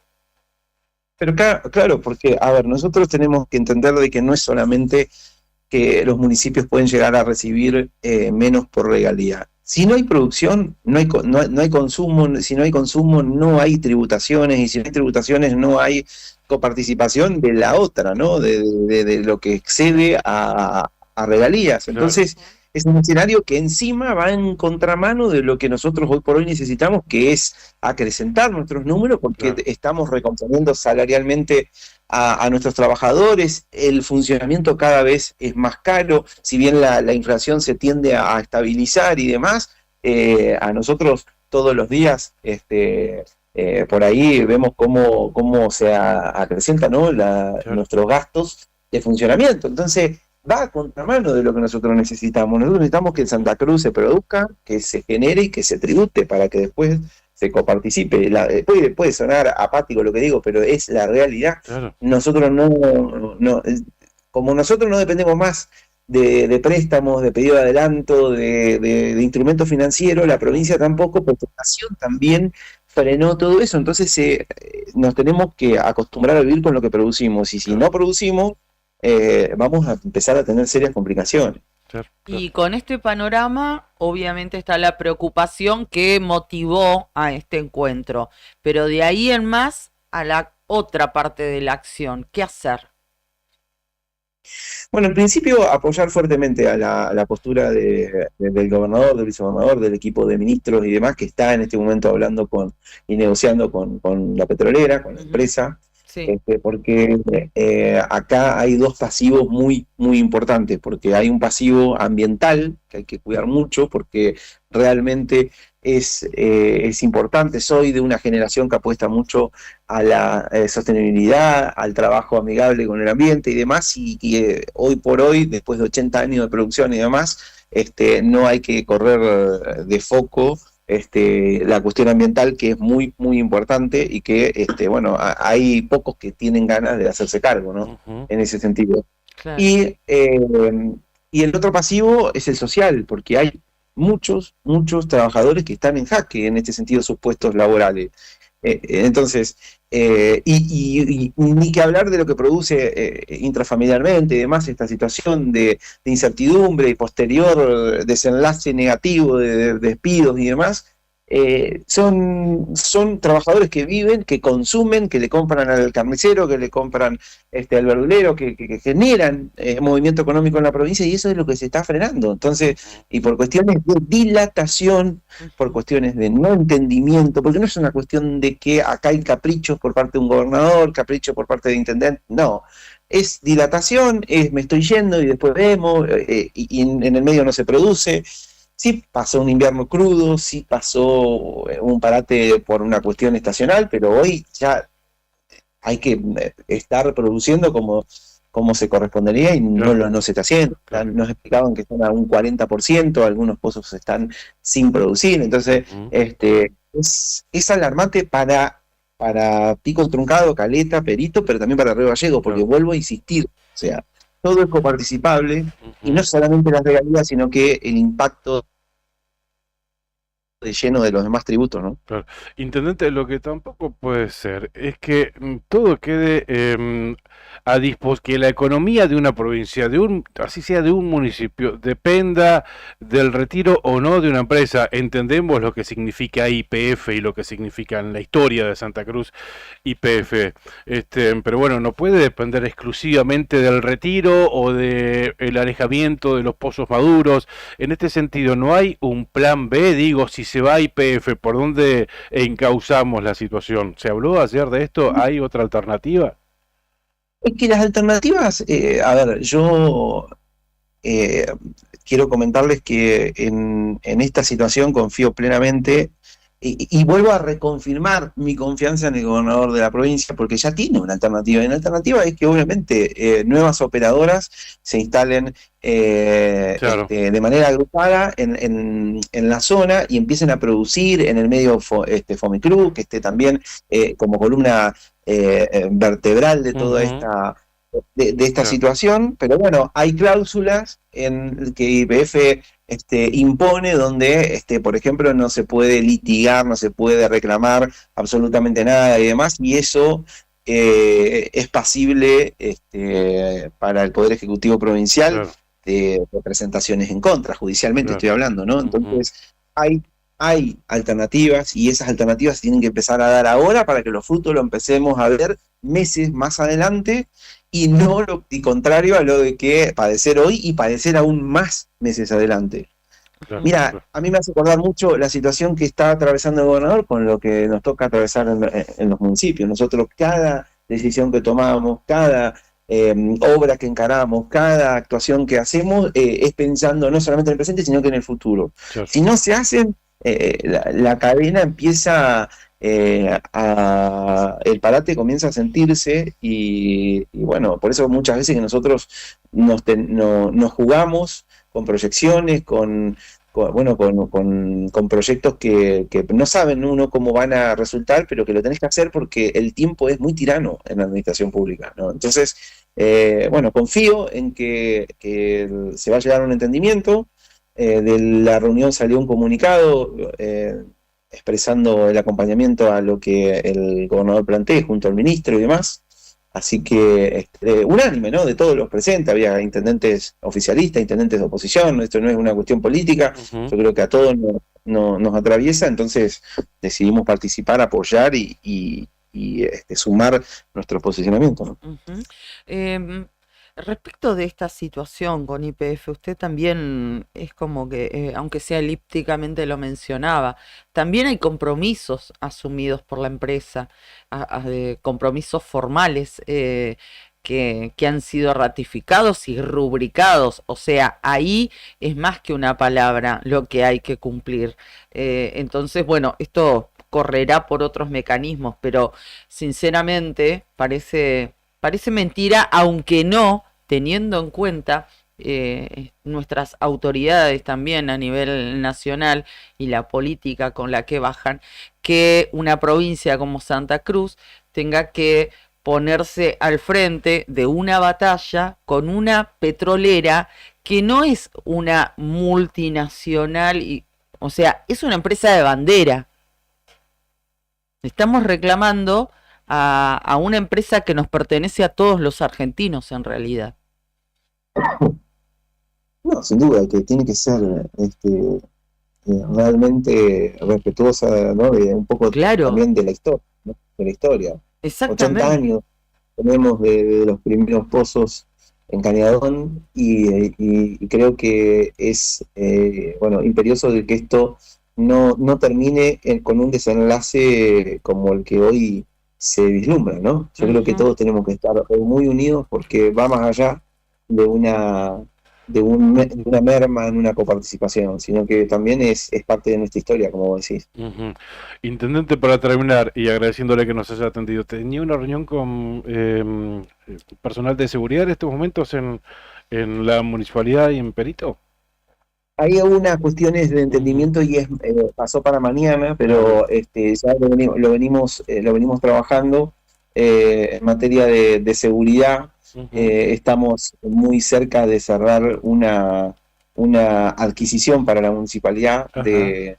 Pero claro, porque, a ver, nosotros tenemos que entender de que no es solamente que los municipios pueden llegar a recibir menos por regalía. Si no hay producción, no hay consumo. Si no hay consumo, no hay tributaciones, y si no hay tributaciones, no hay coparticipación de la otra, ¿no? De lo que excede a regalías. Entonces, es un escenario que encima va en contramano de lo que nosotros hoy por hoy necesitamos, que es acrecentar nuestros números, porque estamos recomponiendo salarialmente a nuestros trabajadores, el funcionamiento cada vez es más caro, si bien la inflación se tiende a estabilizar y demás, a nosotros todos los días por ahí vemos cómo se acrecenta, ¿no? Nuestros gastos de funcionamiento. Entonces va a contramano de lo que nosotros necesitamos. Nosotros necesitamos que en Santa Cruz se produzca, que se genere y que se tribute para que después se coparticipe. Puede sonar apático lo que digo, pero es la realidad. Claro. Nosotros como nosotros no dependemos más de préstamos, de pedido de adelanto, de instrumentos financieros, la provincia tampoco, porque la nación también frenó todo eso. Entonces nos tenemos que acostumbrar a vivir con lo que producimos, y si no producimos, vamos a empezar a tener serias complicaciones. Y con este panorama, obviamente está la preocupación que motivó a este encuentro, pero de ahí en más a la otra parte de la acción, ¿qué hacer? Bueno, en principio apoyar fuertemente a la postura del gobernador, del vicegobernador, del equipo de ministros y demás, que está en este momento hablando y negociando con la petrolera, con la empresa. Sí. Porque acá hay dos pasivos muy, muy importantes, porque hay un pasivo ambiental que hay que cuidar mucho, porque realmente es importante. Soy de una generación que apuesta mucho a la sostenibilidad, al trabajo amigable con el ambiente y demás, y hoy por hoy, después de 80 años de producción y demás, no hay que correr de foco la cuestión ambiental, que es muy, muy importante, y que, bueno, hay pocos que tienen ganas de hacerse cargo, ¿no? En ese sentido. Claro. Y el otro pasivo es el social, porque hay muchos trabajadores que están en jaque en este sentido sus puestos laborales. Entonces, y ni que hablar de lo que produce intrafamiliarmente y demás, esta situación de incertidumbre y posterior desenlace negativo de despidos y demás. Son trabajadores que viven, que consumen, que le compran al carnicero, que le compran al verdulero, que generan movimiento económico en la provincia, y eso es lo que se está frenando. Entonces, y por cuestiones de dilatación, por cuestiones de no entendimiento, porque no es una cuestión de que acá hay caprichos por parte de un gobernador, caprichos por parte de intendente, no. Es dilatación, me estoy yendo y después vemos, y en el medio no se produce. Sí pasó un invierno crudo, sí pasó un parate por una cuestión estacional, pero hoy ya hay que estar produciendo como se correspondería, y no se está haciendo. Nos explicaban que están a un 40%, algunos pozos están sin producir. Entonces, es alarmante para Pico Truncado, Caleta, Perito, pero también para Río Gallegos, porque vuelvo a insistir, o sea, todo es coparticipable, y no solamente las regalías, sino que el impacto de lleno de los demás tributos, ¿no? Claro. Intendente, lo que tampoco puede ser es que todo quede a disposición, que la economía de una provincia, así sea de un municipio, dependa del retiro o no de una empresa. Entendemos lo que significa YPF y lo que significa en la historia de Santa Cruz YPF, pero bueno, no puede depender exclusivamente del retiro o del alejamiento de los pozos maduros. En este sentido, ¿no hay un plan B? Digo, si se va a YPF, ¿por dónde encauzamos la situación? ¿Se habló ayer de esto? ¿Hay otra alternativa? Es que las alternativas, a ver, yo quiero comentarles que en esta situación confío plenamente, y vuelvo a reconfirmar mi confianza en el gobernador de la provincia, porque ya tiene una alternativa, y la alternativa es que obviamente nuevas operadoras se instalen de manera agrupada en la zona y empiecen a producir en el medio Fomicru, que esté también como columna vertebral de toda esta situación. Pero bueno, hay cláusulas en que YPF impone, donde por ejemplo no se puede litigar, no se puede reclamar absolutamente nada y demás, y eso es pasible para el Poder Ejecutivo Provincial de presentaciones en contra, judicialmente estoy hablando, ¿no? Entonces hay alternativas, y esas alternativas tienen que empezar a dar ahora para que los frutos lo empecemos a ver meses más adelante, y no lo contrario a lo de que padecer hoy y padecer aún más meses adelante. Mira, a mí me hace acordar mucho la situación que está atravesando el gobernador con lo que nos toca atravesar en los municipios. Nosotros, cada decisión que tomamos, cada obra que encaramos, cada actuación que hacemos, es pensando no solamente en el presente, sino que en el futuro. Si no se hacen, la cadena empieza el parate comienza a sentirse, y bueno, por eso muchas veces que nosotros nos jugamos con proyecciones, con proyectos que no saben uno cómo van a resultar, pero que lo tenés que hacer porque el tiempo es muy tirano en la administración pública, ¿no? Entonces, bueno, confío en que se va a llegar a un entendimiento. De la reunión salió un comunicado expresando el acompañamiento a lo que el gobernador plantee junto al ministro y demás. Así que unánime, ¿no? De todos los presentes, había intendentes oficialistas, intendentes de oposición, esto no es una cuestión política, yo creo que a todos nos atraviesa, entonces decidimos participar, apoyar y sumar nuestro posicionamiento, ¿no? Respecto de esta situación con YPF, usted también es como que, aunque sea elípticamente lo mencionaba, también hay compromisos asumidos por la empresa, compromisos formales que han sido ratificados y rubricados, o sea, ahí es más que una palabra lo que hay que cumplir. Entonces, bueno, esto correrá por otros mecanismos, pero sinceramente parece mentira, aunque no, teniendo en cuenta nuestras autoridades también a nivel nacional y la política con la que bajan, que una provincia como Santa Cruz tenga que ponerse al frente de una batalla con una petrolera que no es una multinacional, o sea, es una empresa de bandera. Estamos reclamando a una empresa que nos pertenece a todos los argentinos en realidad. No, sin duda, que tiene que ser realmente respetuosa, ¿no? De un poco también de la historia, ¿no? De la historia. Exactamente. 80 años tenemos de los primeros pozos en Cañadón y creo que es imperioso de que esto no termine con un desenlace como el que hoy se vislumbra, ¿no? Yo creo que todos tenemos que estar muy unidos porque va más allá de una merma en una coparticipación, sino que también es parte de nuestra historia, como vos decís. Intendente, para terminar, y agradeciéndole que nos haya atendido, ¿tenía una reunión con personal de seguridad en estos momentos en la municipalidad y en Perito? Hay algunas cuestiones de entendimiento y pasó para mañana, pero ya lo venimos trabajando en materia de seguridad. Estamos muy cerca de cerrar una adquisición para la municipalidad de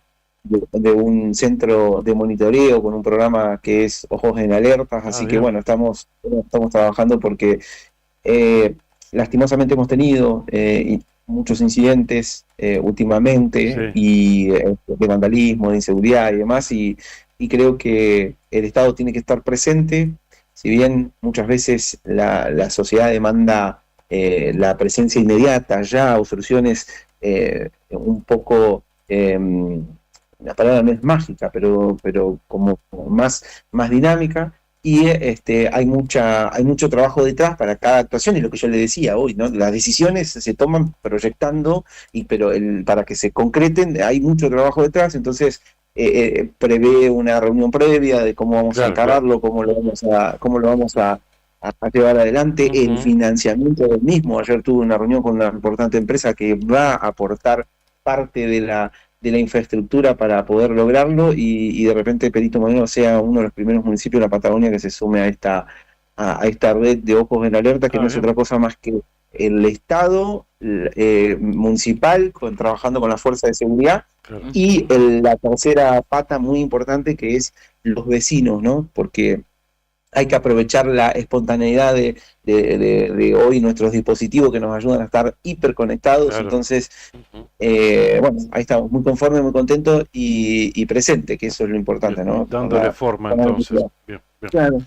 un centro de monitoreo con un programa que es Ojos en Alertas, así que bueno, estamos trabajando porque lastimosamente hemos tenido muchos incidentes últimamente y de vandalismo, de inseguridad y demás, y creo que el Estado tiene que estar presente. Si bien muchas veces la sociedad demanda la presencia inmediata ya o soluciones un poco, la palabra no es mágica, pero como más dinámica, y hay mucho trabajo detrás para cada actuación, y lo que yo le decía hoy, ¿no? Las decisiones se toman proyectando, pero para que se concreten hay mucho trabajo detrás, entonces prevé una reunión previa de cómo vamos a encararlo, cómo lo vamos a llevar adelante, el financiamiento del mismo. Ayer tuve una reunión con una importante empresa que va a aportar parte de la infraestructura para poder lograrlo, y de repente Perito Moreno sea uno de los primeros municipios de la Patagonia que se sume a esta red de Ojos en Alerta, que no es otra cosa más que el Estado municipal trabajando con la fuerza de seguridad, y la tercera pata muy importante, que es los vecinos, ¿no? Porque hay que aprovechar la espontaneidad de hoy, nuestros dispositivos que nos ayudan a estar hiperconectados. Entonces, bueno, ahí estamos, muy conformes, muy contentos y presentes, que eso es lo importante, ¿no? Dándole forma, entonces. Bien. Claro.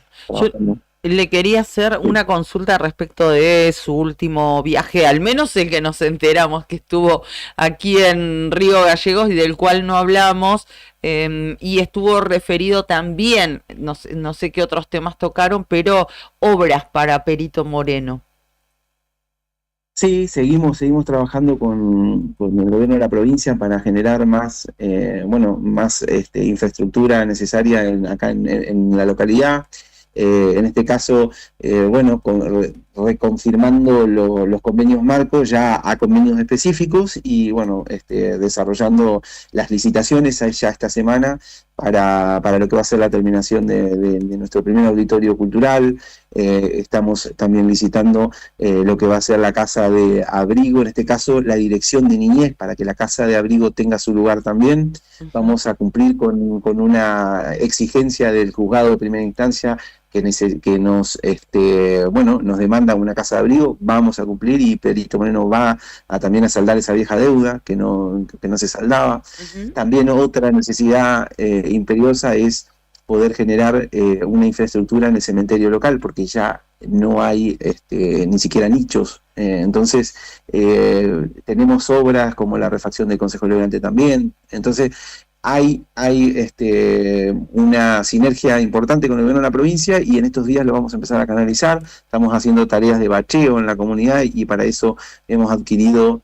Le quería hacer una consulta respecto de su último viaje, al menos el que nos enteramos que estuvo aquí en Río Gallegos y del cual no hablamos, y estuvo referido también, no sé qué otros temas tocaron, pero obras para Perito Moreno. Sí, seguimos trabajando con el gobierno de la provincia para generar más infraestructura necesaria acá en la localidad. En este caso, reconfirmando los convenios marcos ya a convenios específicos y bueno, desarrollando las licitaciones ya esta semana para lo que va a ser la terminación de nuestro primer auditorio cultural. Estamos también licitando lo que va a ser la casa de abrigo, en este caso la dirección de niñez, para que la casa de abrigo tenga su lugar también. Vamos a cumplir con una exigencia del juzgado de primera instancia que nos demanda una casa de abrigo. Vamos a cumplir, y Perito Moreno va también a saldar esa vieja deuda que no se saldaba. También otra necesidad imperiosa es poder generar una infraestructura en el cementerio local, porque ya no hay ni siquiera nichos. Entonces tenemos obras como la refacción del Consejo Deliberante también. Entonces hay una sinergia importante con el gobierno de la provincia, y en estos días lo vamos a empezar a canalizar. Estamos haciendo tareas de bacheo en la comunidad, y para eso hemos adquirido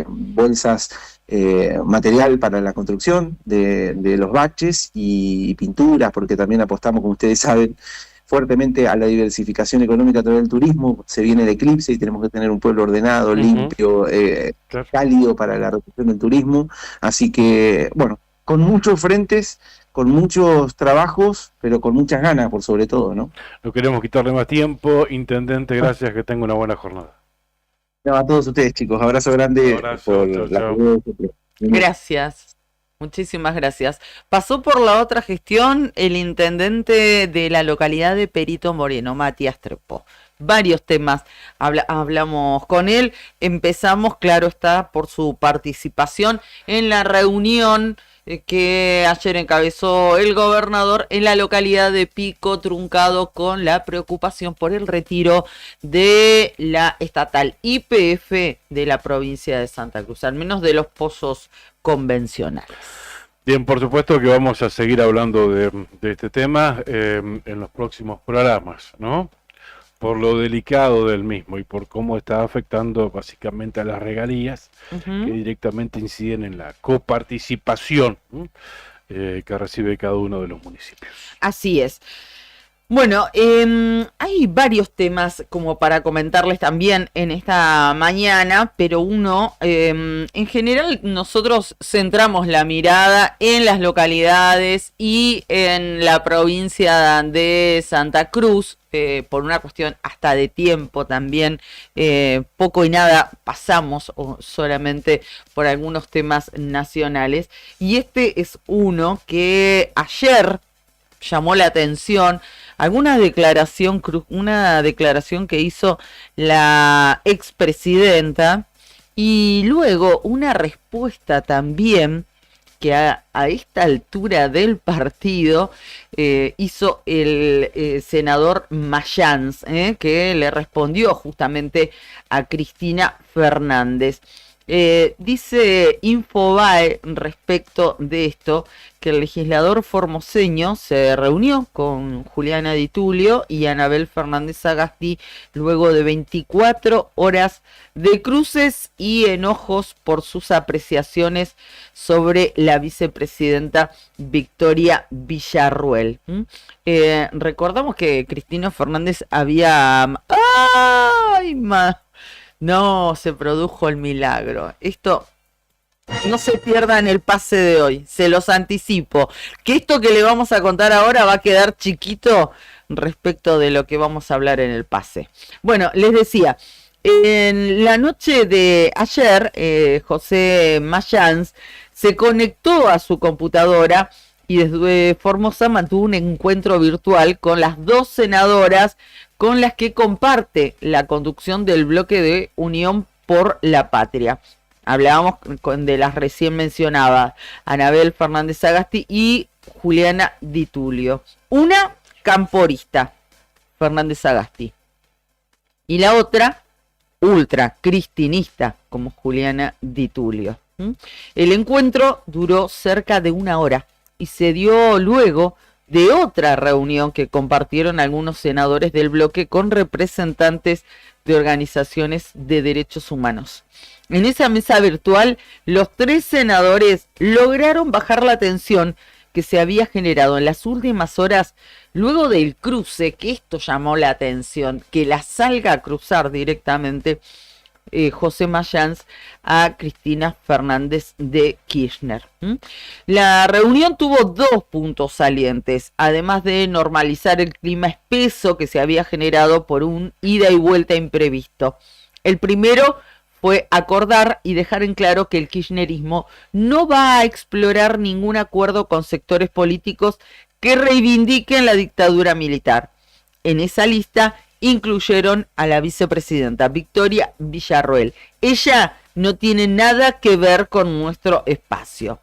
bolsas, material para la construcción de los baches y pinturas, porque también apostamos, como ustedes saben, fuertemente a la diversificación económica a través del turismo. Se viene el eclipse y tenemos que tener un pueblo ordenado, limpio, cálido para la recepción del turismo. Así que, bueno, con muchos frentes, con muchos trabajos, pero con muchas ganas por sobre todo, ¿no? No queremos quitarle más tiempo. Intendente, gracias, que tenga una buena jornada. No, a todos ustedes, chicos, abrazo grande. Gracias. Muchísimas gracias. Pasó por la otra gestión el intendente de la localidad de Perito Moreno, Matías Trepó. Varios temas hablamos con él. Empezamos, claro está, por su participación en la reunión que ayer encabezó el gobernador en la localidad de Pico, truncado con la preocupación por el retiro de la estatal YPF de la provincia de Santa Cruz, al menos de los pozos convencionales. Bien, por supuesto que vamos a seguir hablando de este tema en los próximos programas, ¿no? Por lo delicado del mismo y por cómo está afectando básicamente a las regalías que directamente inciden en la coparticipación que recibe cada uno de los municipios. Así es. Bueno, hay varios temas como para comentarles también en esta mañana, pero uno, en general nosotros centramos la mirada en las localidades y en la provincia de Santa Cruz, por una cuestión hasta de tiempo también, poco y nada pasamos o solamente por algunos temas nacionales, y este es uno que ayer llamó la atención. Una declaración que hizo la expresidenta, y luego una respuesta también que a esta altura del partido hizo el senador Mayans, que le respondió justamente a Cristina Fernández. Dice Infobae respecto de esto que el legislador formoseño se reunió con Juliana Di Tulio y Anabel Fernández Sagasti luego de 24 horas de cruces y enojos por sus apreciaciones sobre la vicepresidenta Victoria Villarruel. Recordamos que Cristina Fernández había... No se produjo el milagro. Esto no se pierda en el pase de hoy, se los anticipo, que esto que le vamos a contar ahora va a quedar chiquito respecto de lo que vamos a hablar en el pase. Bueno, les decía, en la noche de ayer, José Mayans se conectó a su computadora y desde Formosa mantuvo un encuentro virtual con las dos senadoras con las que comparte la conducción del bloque de Unión por la Patria. Hablábamos de las recién mencionadas, Anabel Fernández Sagasti y Juliana Di Tulio. Una camporista, Fernández Sagasti, y la otra ultra cristinista, como Juliana Di Tulio. El encuentro duró cerca de 1 hora y se dio luego de otra reunión que compartieron algunos senadores del bloque con representantes de organizaciones de derechos humanos. En esa mesa virtual, los 3 senadores lograron bajar la tensión que se había generado en las últimas horas luego del cruce, que esto llamó la atención, que la salga a cruzar directamente José Mayans a Cristina Fernández de Kirchner. La reunión tuvo 2 puntos salientes, además de normalizar el clima espeso que se había generado por un ida y vuelta imprevisto. El primero fue acordar y dejar en claro que el kirchnerismo no va a explorar ningún acuerdo con sectores políticos que reivindiquen la dictadura militar. En esa lista incluyeron a la vicepresidenta Victoria Villarroel. Ella no tiene nada que ver con nuestro espacio.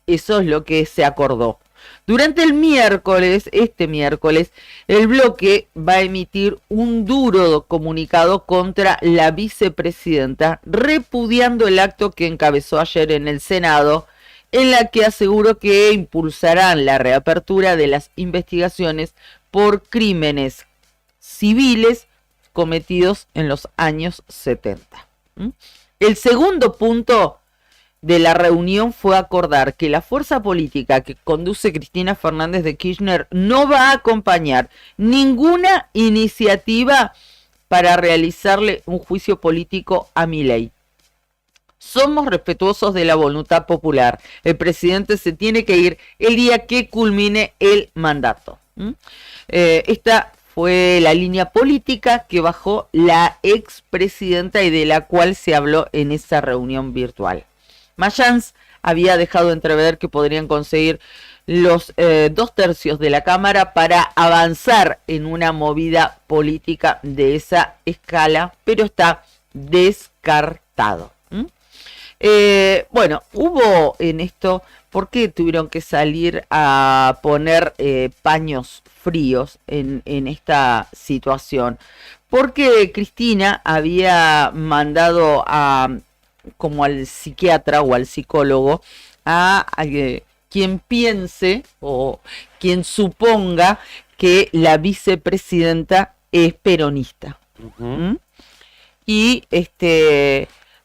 Eso es lo que se acordó. Durante este miércoles, el bloque va a emitir un duro comunicado contra la vicepresidenta, repudiando el acto que encabezó ayer en el Senado, en la que aseguró que impulsarán la reapertura de las investigaciones por crímenes civiles cometidos en los años 70. El segundo punto de la reunión fue acordar que la fuerza política que conduce Cristina Fernández de Kirchner no va a acompañar ninguna iniciativa para realizarle un juicio político a Milei. Somos respetuosos de la voluntad popular. El presidente se tiene que ir el día que culmine el mandato. Esta fue la línea política que bajó la expresidenta y de la cual se habló en esa reunión virtual. Mayans había dejado entrever que podrían conseguir los 2/3 de la Cámara para avanzar en una movida política de esa escala, pero está descartado. Bueno, hubo en esto, ¿por qué tuvieron que salir a poner paños fríos en esta situación? Porque Cristina había mandado como al psiquiatra o al psicólogo a quien piense o quien suponga que la vicepresidenta es peronista. Y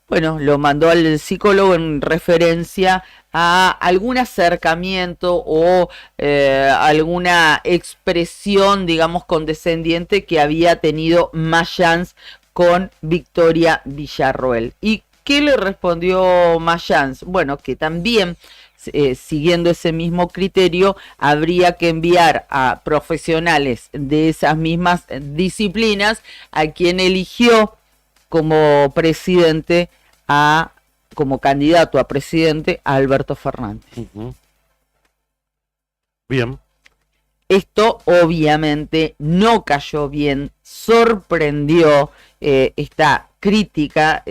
bueno, lo mandó al psicólogo en referencia a algún acercamiento o alguna expresión, digamos, condescendiente que había tenido Mayans con Victoria Villarroel. ¿Y qué le respondió Mayans? Bueno, que también, siguiendo ese mismo criterio, habría que enviar a profesionales de esas mismas disciplinas a quien eligió como presidente, como candidato a presidente, a Alberto Fernández. Bien. Esto obviamente no cayó bien, sorprendió esta crítica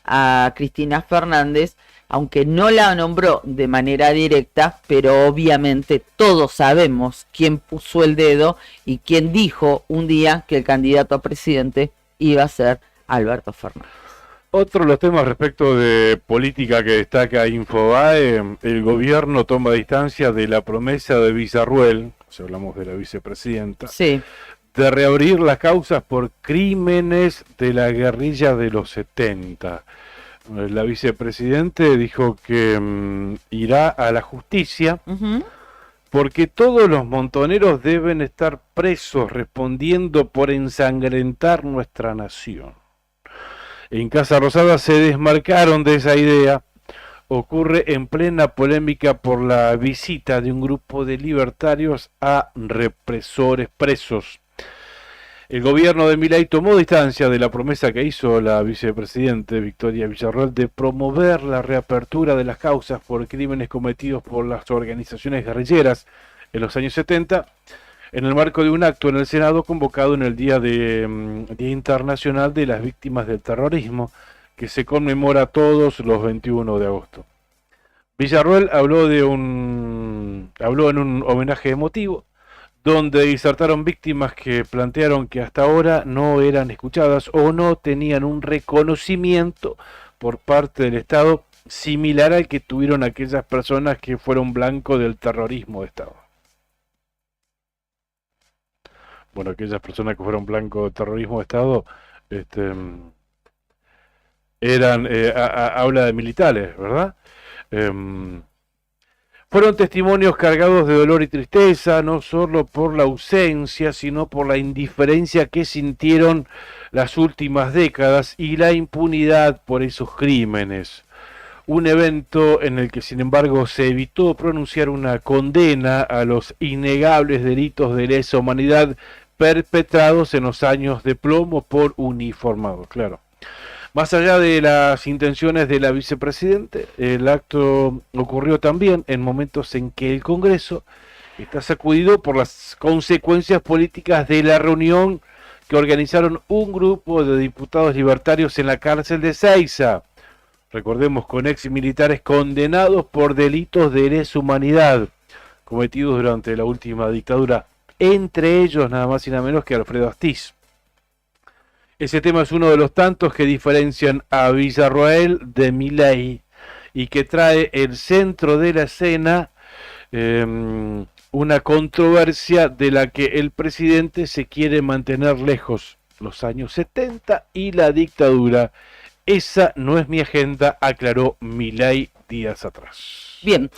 a Cristina Fernández, aunque no la nombró de manera directa, pero obviamente todos sabemos quién puso el dedo y quién dijo un día que el candidato a presidente iba a ser Alberto Fernández. Otro de los temas respecto de política que destaca Infobae, el gobierno toma distancia de la promesa de Villarroel, si hablamos de la vicepresidenta, sí, de reabrir las causas por crímenes de la guerrilla de los 70. La vicepresidenta dijo que irá a la justicia porque todos los montoneros deben estar presos respondiendo por ensangrentar nuestra nación. En Casa Rosada se desmarcaron de esa idea. Ocurre en plena polémica por la visita de un grupo de libertarios a represores presos. El gobierno de Milei tomó distancia de la promesa que hizo la vicepresidenta Victoria Villarroel de promover la reapertura de las causas por crímenes cometidos por las organizaciones guerrilleras en los años 70, en el marco de un acto en el Senado convocado en el Día Internacional de las Víctimas del Terrorismo, que se conmemora todos los 21 de agosto. Villarroel habló en un homenaje emotivo, donde disertaron víctimas que plantearon que hasta ahora no eran escuchadas o no tenían un reconocimiento por parte del Estado similar al que tuvieron aquellas personas que fueron blanco del terrorismo de Estado. Bueno, aquellas personas que fueron blanco del terrorismo de Estado, habla de militares, ¿verdad? Fueron testimonios cargados de dolor y tristeza, no solo por la ausencia, sino por la indiferencia que sintieron las últimas décadas y la impunidad por esos crímenes. Un evento en el que, sin embargo, se evitó pronunciar una condena a los innegables delitos de lesa humanidad perpetrados en los años de plomo por uniformados, claro. Más allá de las intenciones de la vicepresidente, el acto ocurrió también en momentos en que el Congreso está sacudido por las consecuencias políticas de la reunión que organizaron un grupo de diputados libertarios en la cárcel de Seiza. Recordemos, con ex militares condenados por delitos de lesa humanidad cometidos durante la última dictadura, entre ellos nada más y nada menos que Alfredo Astiz. Ese tema es uno de los tantos que diferencian a Villarroel de Milei y que trae el centro de la escena una controversia de la que el presidente se quiere mantener lejos: los años 70 y la dictadura. Esa no es mi agenda, aclaró Milei días atrás. Bien,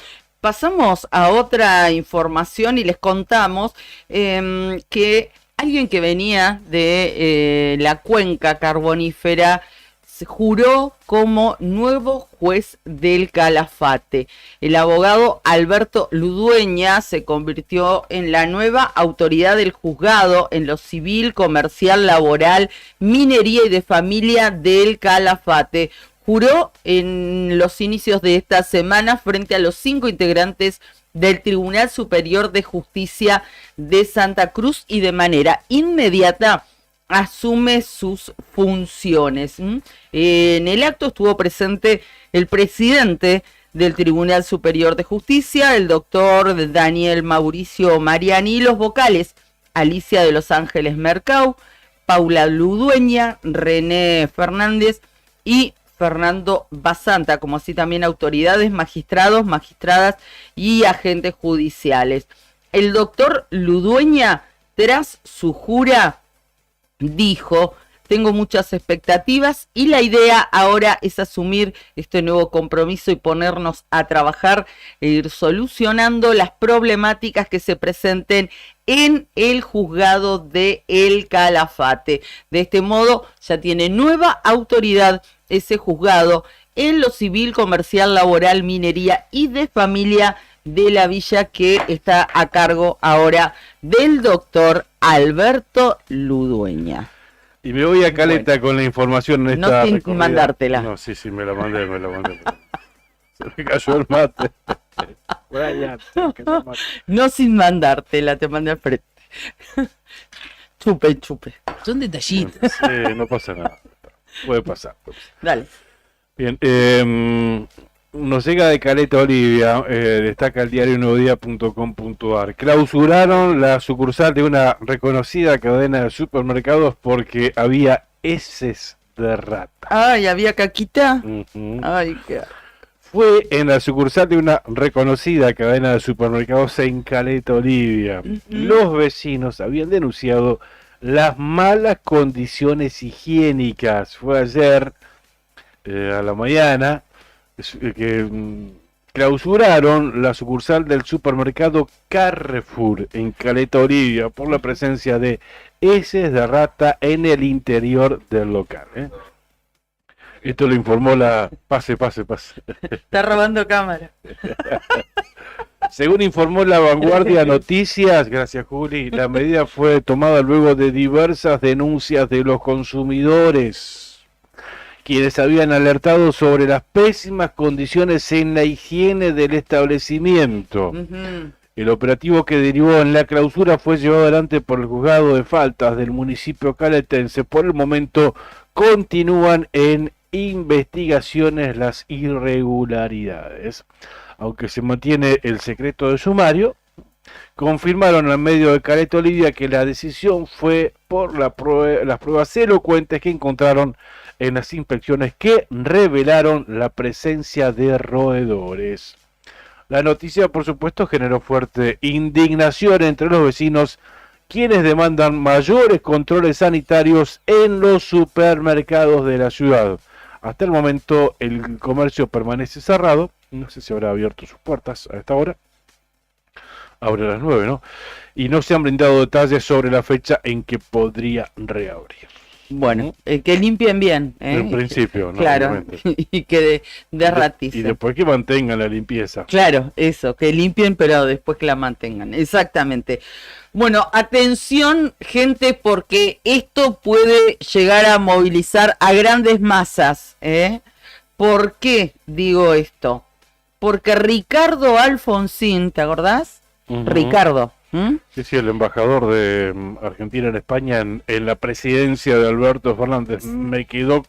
pasamos a otra información y les contamos que alguien que venía de la cuenca carbonífera se juró como nuevo juez del Calafate. El abogado Alberto Ludueña se convirtió en la nueva autoridad del juzgado en lo civil, comercial, laboral, minería y de familia del Calafate. Juró en los inicios de esta semana frente a los 5 integrantes del Tribunal Superior de Justicia de Santa Cruz y de manera inmediata asume sus funciones. En el acto estuvo presente el presidente del Tribunal Superior de Justicia, el doctor Daniel Mauricio Mariani, y los vocales Alicia de Los Ángeles Mercau, Paula Ludueña, René Fernández y Fernando Basanta, como así también autoridades, magistrados, magistradas y agentes judiciales. El doctor Ludueña, tras su jura, dijo: tengo muchas expectativas y la idea ahora es asumir este nuevo compromiso y ponernos a trabajar e ir solucionando las problemáticas que se presenten en el juzgado de El Calafate. De este modo ya tiene nueva autoridad ese juzgado en lo civil, comercial, laboral, minería y de familia de la villa, que está a cargo ahora del doctor Alberto Ludueña. Y me voy a Caleta con la información en esta no sin mandártela. No, sí, me la mandé. Se me cayó el mate. No sin mandártela, te mandé al frente. Chupe. Son detallitos. Sí, no pasa nada. Puede pasar. Dale. Bien, nos llega de Caleta, Olivia, destaca el diario nuevodía.com.ar. Clausuraron la sucursal de una reconocida cadena de supermercados porque había heces de rata. Ay, ¿había caquita? Ay, qué... Fue en la sucursal de una reconocida cadena de supermercados en Caleta, Olivia. Los vecinos habían denunciado las malas condiciones higiénicas. Fue ayer a la mañana que clausuraron la sucursal del supermercado Carrefour en Caleta, Olivia, por la presencia de heces de rata en el interior del local. Esto lo informó la... Pase. Está robando cámara. Según informó La Vanguardia Noticias, gracias Juli, la medida fue tomada luego de diversas denuncias de los consumidores, quienes habían alertado sobre las pésimas condiciones en la higiene del establecimiento. El operativo que derivó en la clausura fue llevado adelante por el juzgado de faltas del municipio caletense. Por el momento continúan en investigaciones las irregularidades. Aunque se mantiene el secreto de sumario, confirmaron al medio de Caleta, Olivia, que la decisión fue por las pruebas elocuentes que encontraron en las inspecciones que revelaron la presencia de roedores. La noticia, por supuesto, generó fuerte indignación entre los vecinos, quienes demandan mayores controles sanitarios en los supermercados de la ciudad. Hasta el momento el comercio permanece cerrado, no sé si habrá abierto sus puertas a esta hora, abre a las 9, ¿no? Y no se han brindado detalles sobre la fecha en que podría reabrir. Bueno, que limpien bien. En principio, ¿no? Claro, y que desraticen. Y después que mantengan la limpieza. Claro, eso, que limpien, pero después que la mantengan. Exactamente. Bueno, atención, gente, porque esto puede llegar a movilizar a grandes masas. ¿Por qué digo esto? Porque Ricardo Alfonsín, ¿te acordás? Ricardo. Sí, el embajador de Argentina en España en la presidencia de Alberto Fernández. Me quedo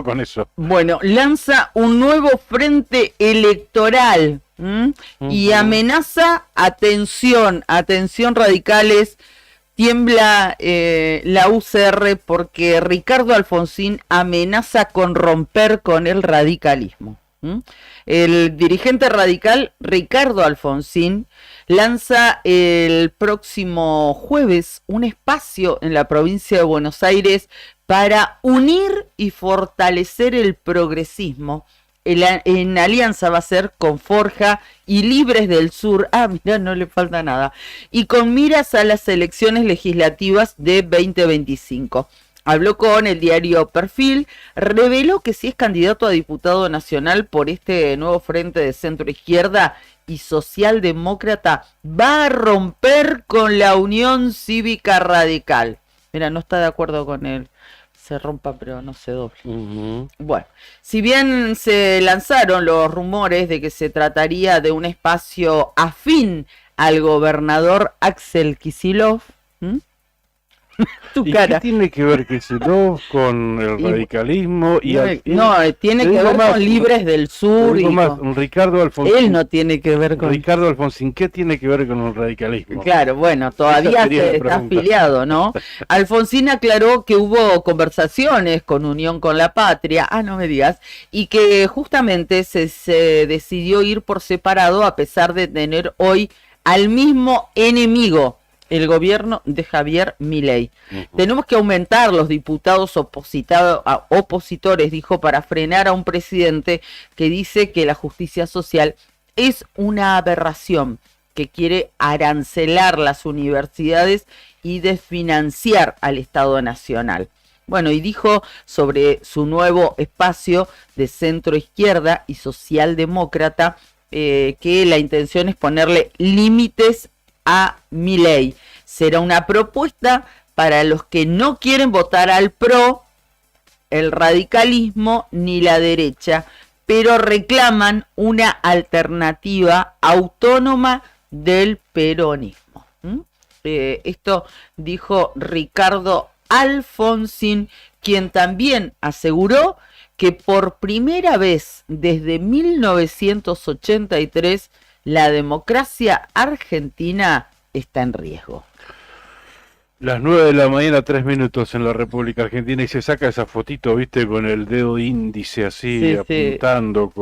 con eso. Bueno, lanza un nuevo frente electoral y amenaza, atención radicales, tiembla la UCR porque Ricardo Alfonsín amenaza con romper con el radicalismo. El dirigente radical Ricardo Alfonsín lanza el próximo jueves un espacio en la provincia de Buenos Aires para unir y fortalecer el progresismo. En alianza va a ser con Forja y Libres del Sur. Mirá, no le falta nada. Y con miras a las elecciones legislativas de 2025. Habló con el diario Perfil, reveló que si es candidato a diputado nacional por este nuevo frente de centro izquierda y socialdemócrata, va a romper con la Unión Cívica Radical. Mira, no está de acuerdo con él. Se rompa, pero no se doble. Bueno, si bien se lanzaron los rumores de que se trataría de un espacio afín al gobernador Axel Kicillof, ¿Y qué tiene que ver Kicillof con el radicalismo? Tiene que ver con Libres del Sur. Ricardo Alfonsín. Él no tiene que ver con... Ricardo Alfonsín, ¿qué tiene que ver con el radicalismo? Claro, bueno, todavía está afiliado, ¿no? Alfonsín aclaró que hubo conversaciones con Unión con la Patria, no me digas, y que justamente se decidió ir por separado a pesar de tener hoy al mismo enemigo, el gobierno de Javier Milei. Tenemos que aumentar los diputados opositores, dijo, para frenar a un presidente que dice que la justicia social es una aberración, que quiere arancelar las universidades y desfinanciar al Estado Nacional. Bueno, y dijo sobre su nuevo espacio de centro izquierda y socialdemócrata que la intención es ponerle límites a Milei. Será una propuesta para los que no quieren votar al PRO, el radicalismo ni la derecha, pero reclaman una alternativa autónoma del peronismo. Esto dijo Ricardo Alfonsín, quien también aseguró que por primera vez desde 1983 la democracia argentina está en riesgo. Las 9 de la mañana, 3 minutos en la República Argentina, y se saca esa fotito, viste, con el dedo índice así, apuntando,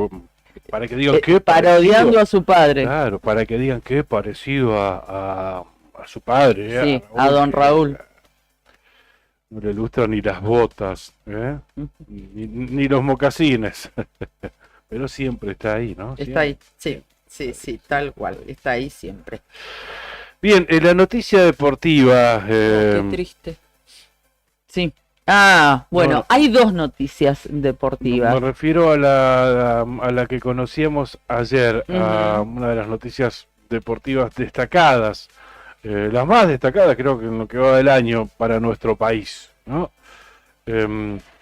para que digan qué parodiando a su padre. Claro, para que digan qué parecido a su padre. Sí, a don Raúl. No le ilustran ni las botas, ni los mocasines, pero siempre está ahí, ¿no? Está ahí, sí. Sí, tal cual, está ahí siempre. Bien, la noticia deportiva. Qué triste. Sí. Bueno, hay dos noticias deportivas. Me refiero a la que conocíamos ayer, a una de las noticias deportivas destacadas, las más destacadas creo que en lo que va del año para nuestro país, ¿no?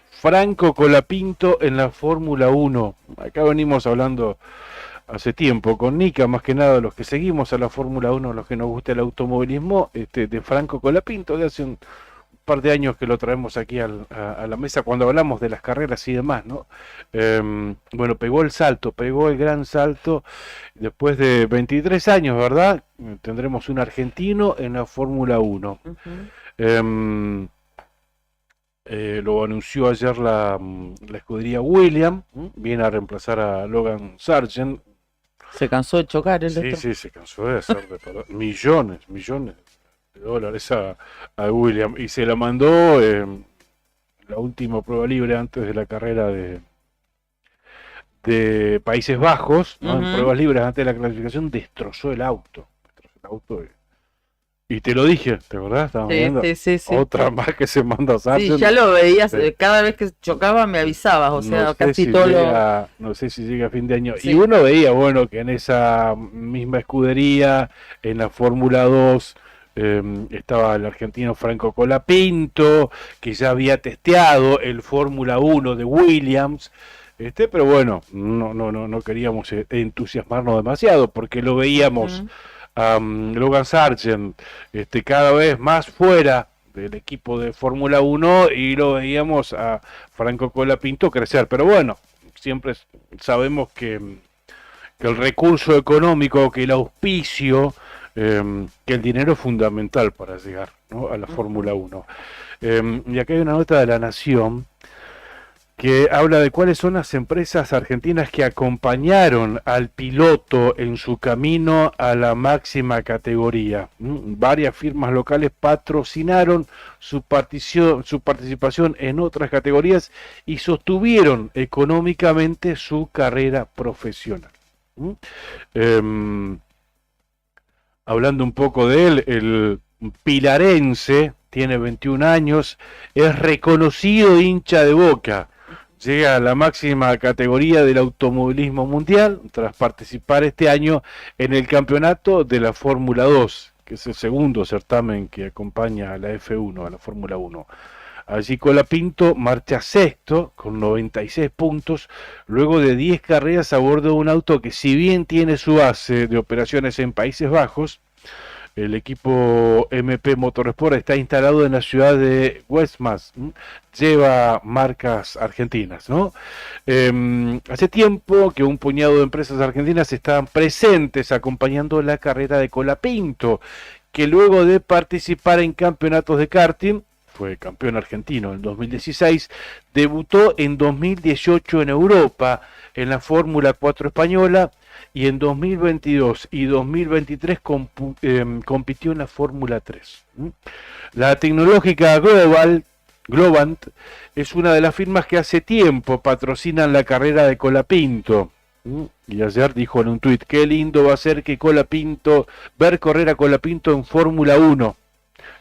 Franco Colapinto en la Fórmula 1. Acá venimos hablando hace tiempo con Nica, más que nada los que seguimos a la Fórmula 1, los que nos gusta el automovilismo, de Franco Colapinto, de hace un par de años que lo traemos aquí a la mesa cuando hablamos de las carreras y demás, ¿no? Bueno, pegó el gran salto, después de 23 años, ¿verdad? Tendremos un argentino en la Fórmula 1. Lo anunció ayer la escudería Williams, viene a reemplazar a Logan Sargent. ¿Se cansó de chocar el Sí, se cansó de hacer millones de dólares a Williams, y se la mandó la última prueba libre antes de la carrera de Países Bajos, ¿no? En pruebas libres antes de la clasificación destrozó el auto, el auto y te lo dije, ¿te acordás? Sí. Otra más que se manda a Sargent. Sí, ya lo veías, cada vez que chocaba me avisabas, o sea, no casi si todo no sé si llega a fin de año. Sí. Y uno veía, bueno, que en esa misma escudería, en la Fórmula 2, estaba el argentino Franco Colapinto, que ya había testeado el Fórmula 1 de Williams, pero bueno, no queríamos entusiasmarnos demasiado, porque lo veíamos a Logan Sargent cada vez más fuera del equipo de Fórmula 1 y lo veíamos a Franco Colapinto crecer, pero bueno, siempre sabemos que el recurso económico, que el auspicio, que el dinero es fundamental para llegar, ¿no?, a la Fórmula 1. Y acá hay una nota de La Nación que habla de cuáles son las empresas argentinas que acompañaron al piloto en su camino a la máxima categoría. Varias firmas locales patrocinaron su participación en otras categorías y sostuvieron económicamente su carrera profesional. Hablando un poco de él, el pilarense tiene 21 años, es reconocido hincha de Boca. Llega a la máxima categoría del automovilismo mundial tras participar este año en el campeonato de la Fórmula 2, que es el segundo certamen que acompaña a la F1, a la Fórmula 1. Allí Colapinto marcha sexto con 96 puntos, luego de 10 carreras a bordo de un auto que, si bien tiene su base de operaciones en Países Bajos, el equipo MP Motorsport está instalado en la ciudad de Westmas, lleva marcas argentinas, ¿no? Hace tiempo que un puñado de empresas argentinas estaban presentes acompañando la carrera de Colapinto, que luego de participar en campeonatos de karting, fue campeón argentino en 2016, debutó en 2018 en Europa, en la Fórmula 4 española, y en 2022 y 2023 compitió en la Fórmula 3. La tecnológica Globant es una de las firmas que hace tiempo patrocinan la carrera de Colapinto. Y ayer dijo en un tuit: qué lindo va a ser que ver correr a Colapinto en Fórmula 1.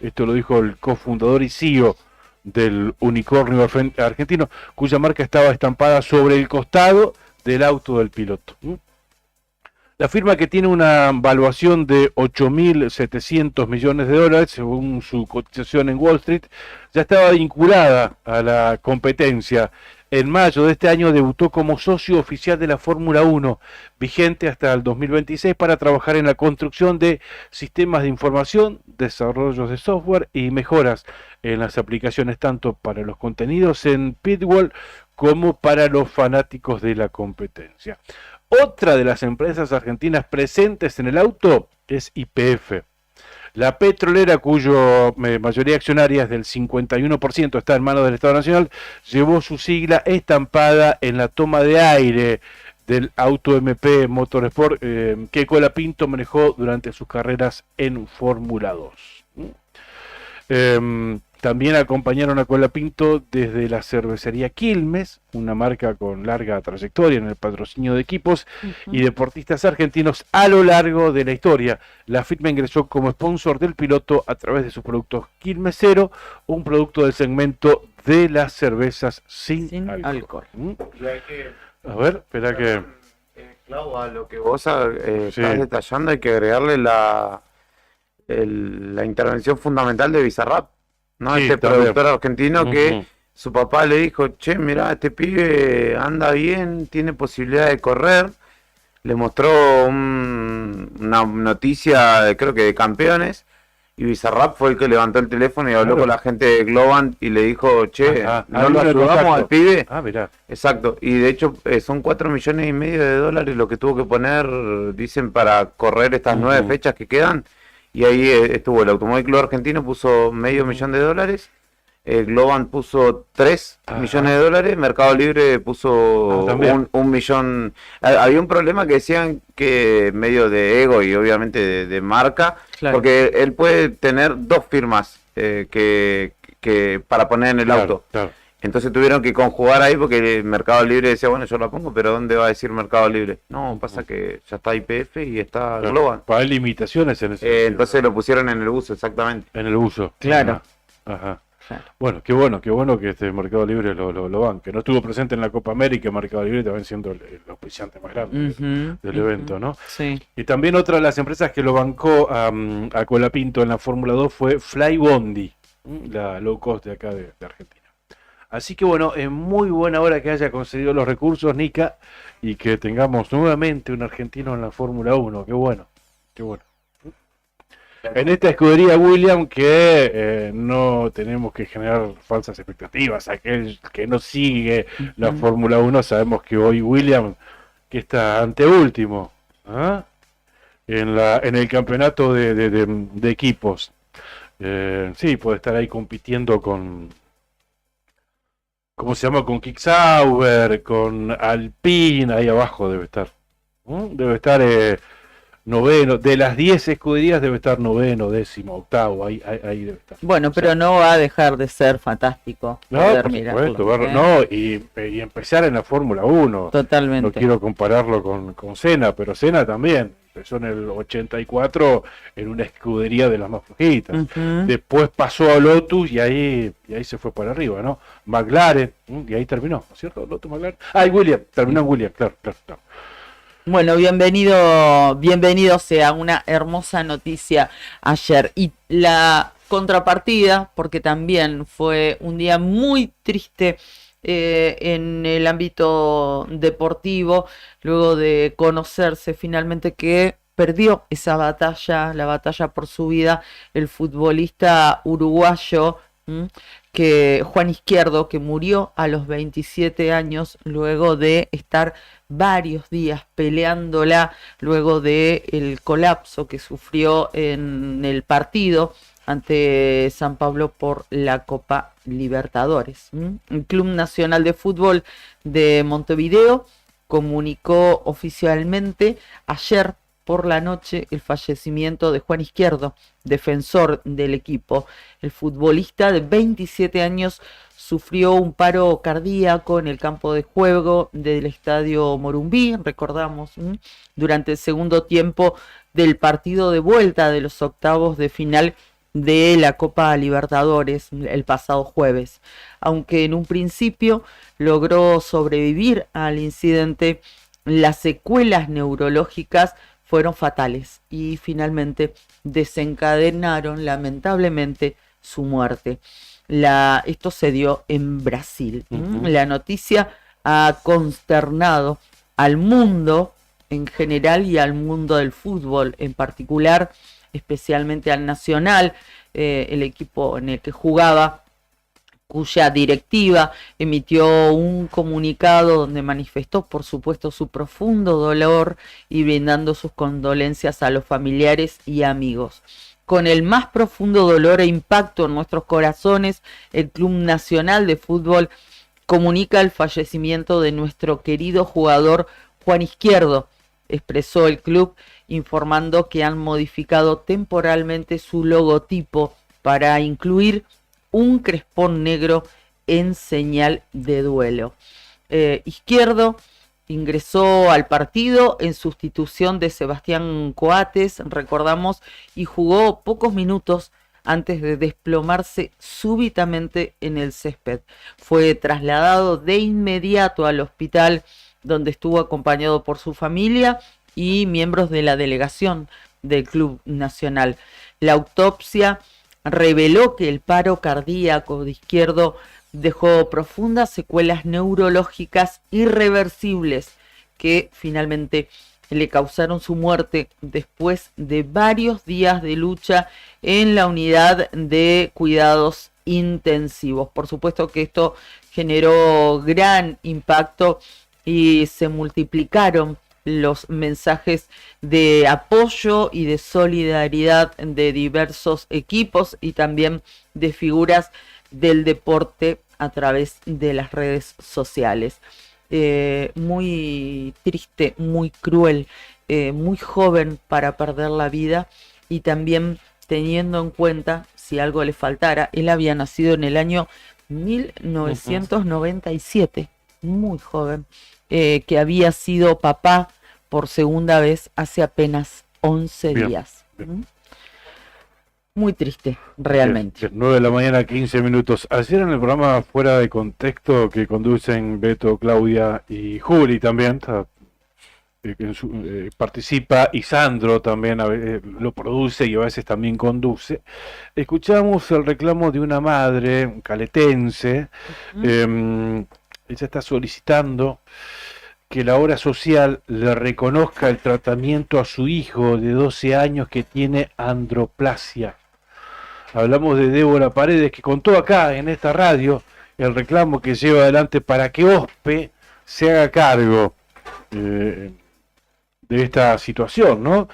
Esto lo dijo el cofundador y CEO del unicornio argentino, cuya marca estaba estampada sobre el costado del auto del piloto. La firma, que tiene una valuación de 8.700 millones de dólares, según su cotización en Wall Street, ya estaba vinculada a la competencia. En mayo de este año debutó como socio oficial de la Fórmula 1, vigente hasta el 2026, para trabajar en la construcción de sistemas de información, desarrollos de software y mejoras en las aplicaciones, tanto para los contenidos en Pitwall como para los fanáticos de la competencia. Otra de las empresas argentinas presentes en el auto es YPF. La petrolera, cuyo mayoría accionaria es del 51%, está en manos del Estado Nacional, llevó su sigla estampada en la toma de aire del auto MP Motorsport que Colapinto manejó durante sus carreras en Fórmula 2. También acompañaron a Colapinto desde la cervecería Quilmes, una marca con larga trayectoria en el patrocinio de equipos y deportistas argentinos a lo largo de la historia. La firma ingresó como sponsor del piloto a través de sus productos Quilmes Cero, un producto del segmento de las cervezas sin alcohol. A ver, espera que... Clau, a lo que vos estás detallando hay que agregarle la intervención fundamental de Bizarrap, ¿no? Sí, este productor argentino que su papá le dijo: che, mirá, este pibe anda bien, tiene posibilidad de correr. Le mostró una noticia, creo que de Campeones, y Bizarrap fue el que levantó el teléfono y habló con la gente de Globant y le dijo: che, ¿no lo ayudamos al pibe? Mirá. Exacto, y de hecho son 4,5 millones de dólares lo que tuvo que poner, dicen, para correr estas 9 fechas que quedan. Y ahí estuvo el Automóvil Club Argentino, puso $500,000 de dólares, Globant puso 3 millones de dólares, Mercado Libre puso 1 millón. Había un problema que decían que medio de ego y obviamente de marca, porque él puede tener 2 firmas que para poner en el auto. Entonces tuvieron que conjugar ahí porque el Mercado Libre decía, bueno, yo la pongo, pero ¿dónde va a decir Mercado Libre? No, pasa que ya está YPF y está Global. Hay limitaciones en ese entonces lo pusieron en el uso, exactamente. En el uso. Claro. Ajá. Claro. Bueno, qué bueno que este Mercado Libre lo banque. No estuvo presente en la Copa América, Mercado Libre también siendo el auspiciante más grande del evento, ¿no? Sí. Y también otra de las empresas que lo bancó a Colapinto en la Fórmula 2 fue Flybondi, la low cost de acá de Argentina. Así que bueno, es muy buena hora que haya conseguido los recursos, Nica, y que tengamos nuevamente un argentino en la Fórmula 1. Qué bueno, qué bueno. En esta escudería Williams que no tenemos que generar falsas expectativas. Aquel que no sigue la Fórmula 1, sabemos que hoy Williams, que está anteúltimo en el campeonato de equipos, sí, puede estar ahí compitiendo con... ¿Cómo se llama? Con Kick Sauber, con Alpine, ahí abajo debe estar. Debe estar noveno. De las 10 escuderías debe estar noveno, décimo, octavo, ahí debe estar. Bueno, pero no va a dejar de ser fantástico. No, por supuesto, no, y empezar en la Fórmula 1. Totalmente. No quiero compararlo con Senna, pero Senna también. Empezó en el 84 en una escudería de las más flojitas. Después pasó a Lotus y ahí se fue para arriba, ¿no? McLaren, y ahí terminó, ¿no es cierto? Lotus, McLaren. Y Williams, terminó en Williams, claro. Bueno, bienvenido sea una hermosa noticia ayer. Y la contrapartida, porque también fue un día muy triste en el ámbito deportivo, luego de conocerse finalmente que perdió esa batalla, la batalla por su vida, el futbolista uruguayo Juan Izquierdo, que murió a los 27 años luego de estar varios días peleándola, luego de el colapso que sufrió en el partido ante San Pablo por la Copa Libertadores. El Club Nacional de Fútbol de Montevideo comunicó oficialmente ayer por la noche el fallecimiento de Juan Izquierdo, defensor del equipo. El futbolista de 27 años sufrió un paro cardíaco en el campo de juego del Estadio Morumbí, recordamos, durante el segundo tiempo del partido de vuelta de los octavos de final de la Copa Libertadores el pasado jueves. Aunque en un principio logró sobrevivir al incidente, las secuelas neurológicas fueron fatales y finalmente desencadenaron lamentablemente su muerte. Esto se dio en Brasil. La noticia ha consternado al mundo en general y al mundo del fútbol en particular, especialmente al Nacional, el equipo en el que jugaba, cuya directiva emitió un comunicado donde manifestó, por supuesto, su profundo dolor y brindando sus condolencias a los familiares y amigos. Con el más profundo dolor e impacto en nuestros corazones, el Club Nacional de Fútbol comunica el fallecimiento de nuestro querido jugador Juan Izquierdo, expresó el club, informando que han modificado temporalmente su logotipo para incluir un crespón negro en señal de duelo. Izquierdo ingresó al partido en sustitución de Sebastián Coates, recordamos, y jugó pocos minutos antes de desplomarse súbitamente en el césped. Fue trasladado de inmediato al hospital, donde estuvo acompañado por su familia y miembros de la delegación del Club Nacional. La autopsia reveló que el paro cardíaco de Izquierdo dejó profundas secuelas neurológicas irreversibles que finalmente le causaron su muerte después de varios días de lucha en la unidad de cuidados intensivos. Por supuesto que esto generó gran impacto y se multiplicaron los mensajes de apoyo y de solidaridad de diversos equipos y también de figuras del deporte a través de las redes sociales. Muy triste, muy cruel, muy joven para perder la vida, y también teniendo en cuenta, si algo le faltara, él había nacido en el año 1997, muy joven, que había sido papá por segunda vez hace apenas 11 días. Muy triste, realmente. 9 de la mañana, 15 minutos. Ayer en el programa Fuera de Contexto, que conducen Beto, Claudia y Juli también, participa, y Sandro también lo produce y a veces también conduce, escuchamos el reclamo de una madre caletense. Ella está solicitando que la obra social le reconozca el tratamiento a su hijo de 12 años que tiene androplasia. Hablamos de Débora Paredes, que contó acá en esta radio el reclamo que lleva adelante para que OSPE se haga cargo de esta situación, ¿no?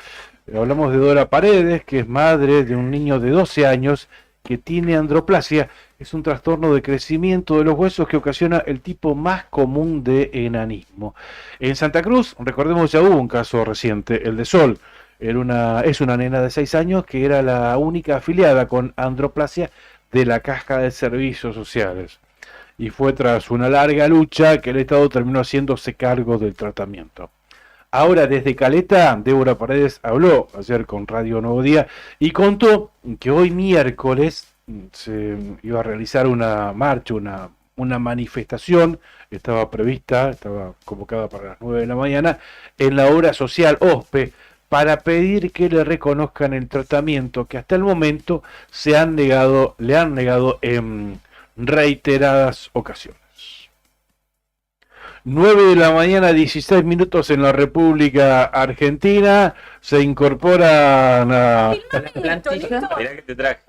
Hablamos de Dora Paredes, que es madre de un niño de 12 años que tiene androplasia. Es un trastorno de crecimiento de los huesos que ocasiona el tipo más común de enanismo. En Santa Cruz, recordemos, ya hubo un caso reciente, el de Sol. Es una nena de 6 años que era la única afiliada con androplasia de la Caja de Servicios Sociales. Y fue tras una larga lucha que el Estado terminó haciéndose cargo del tratamiento. Ahora, desde Caleta, Débora Paredes habló ayer con Radio Nuevo Día y contó que hoy miércoles se iba a realizar una marcha, una manifestación, estaba convocada para las 9 de la mañana, en la obra social OSPE, para pedir que le reconozcan el tratamiento que hasta el momento le han negado en reiteradas ocasiones. 9 de la mañana, 16 minutos en la República Argentina. Se incorporan a... Mirá que te traje.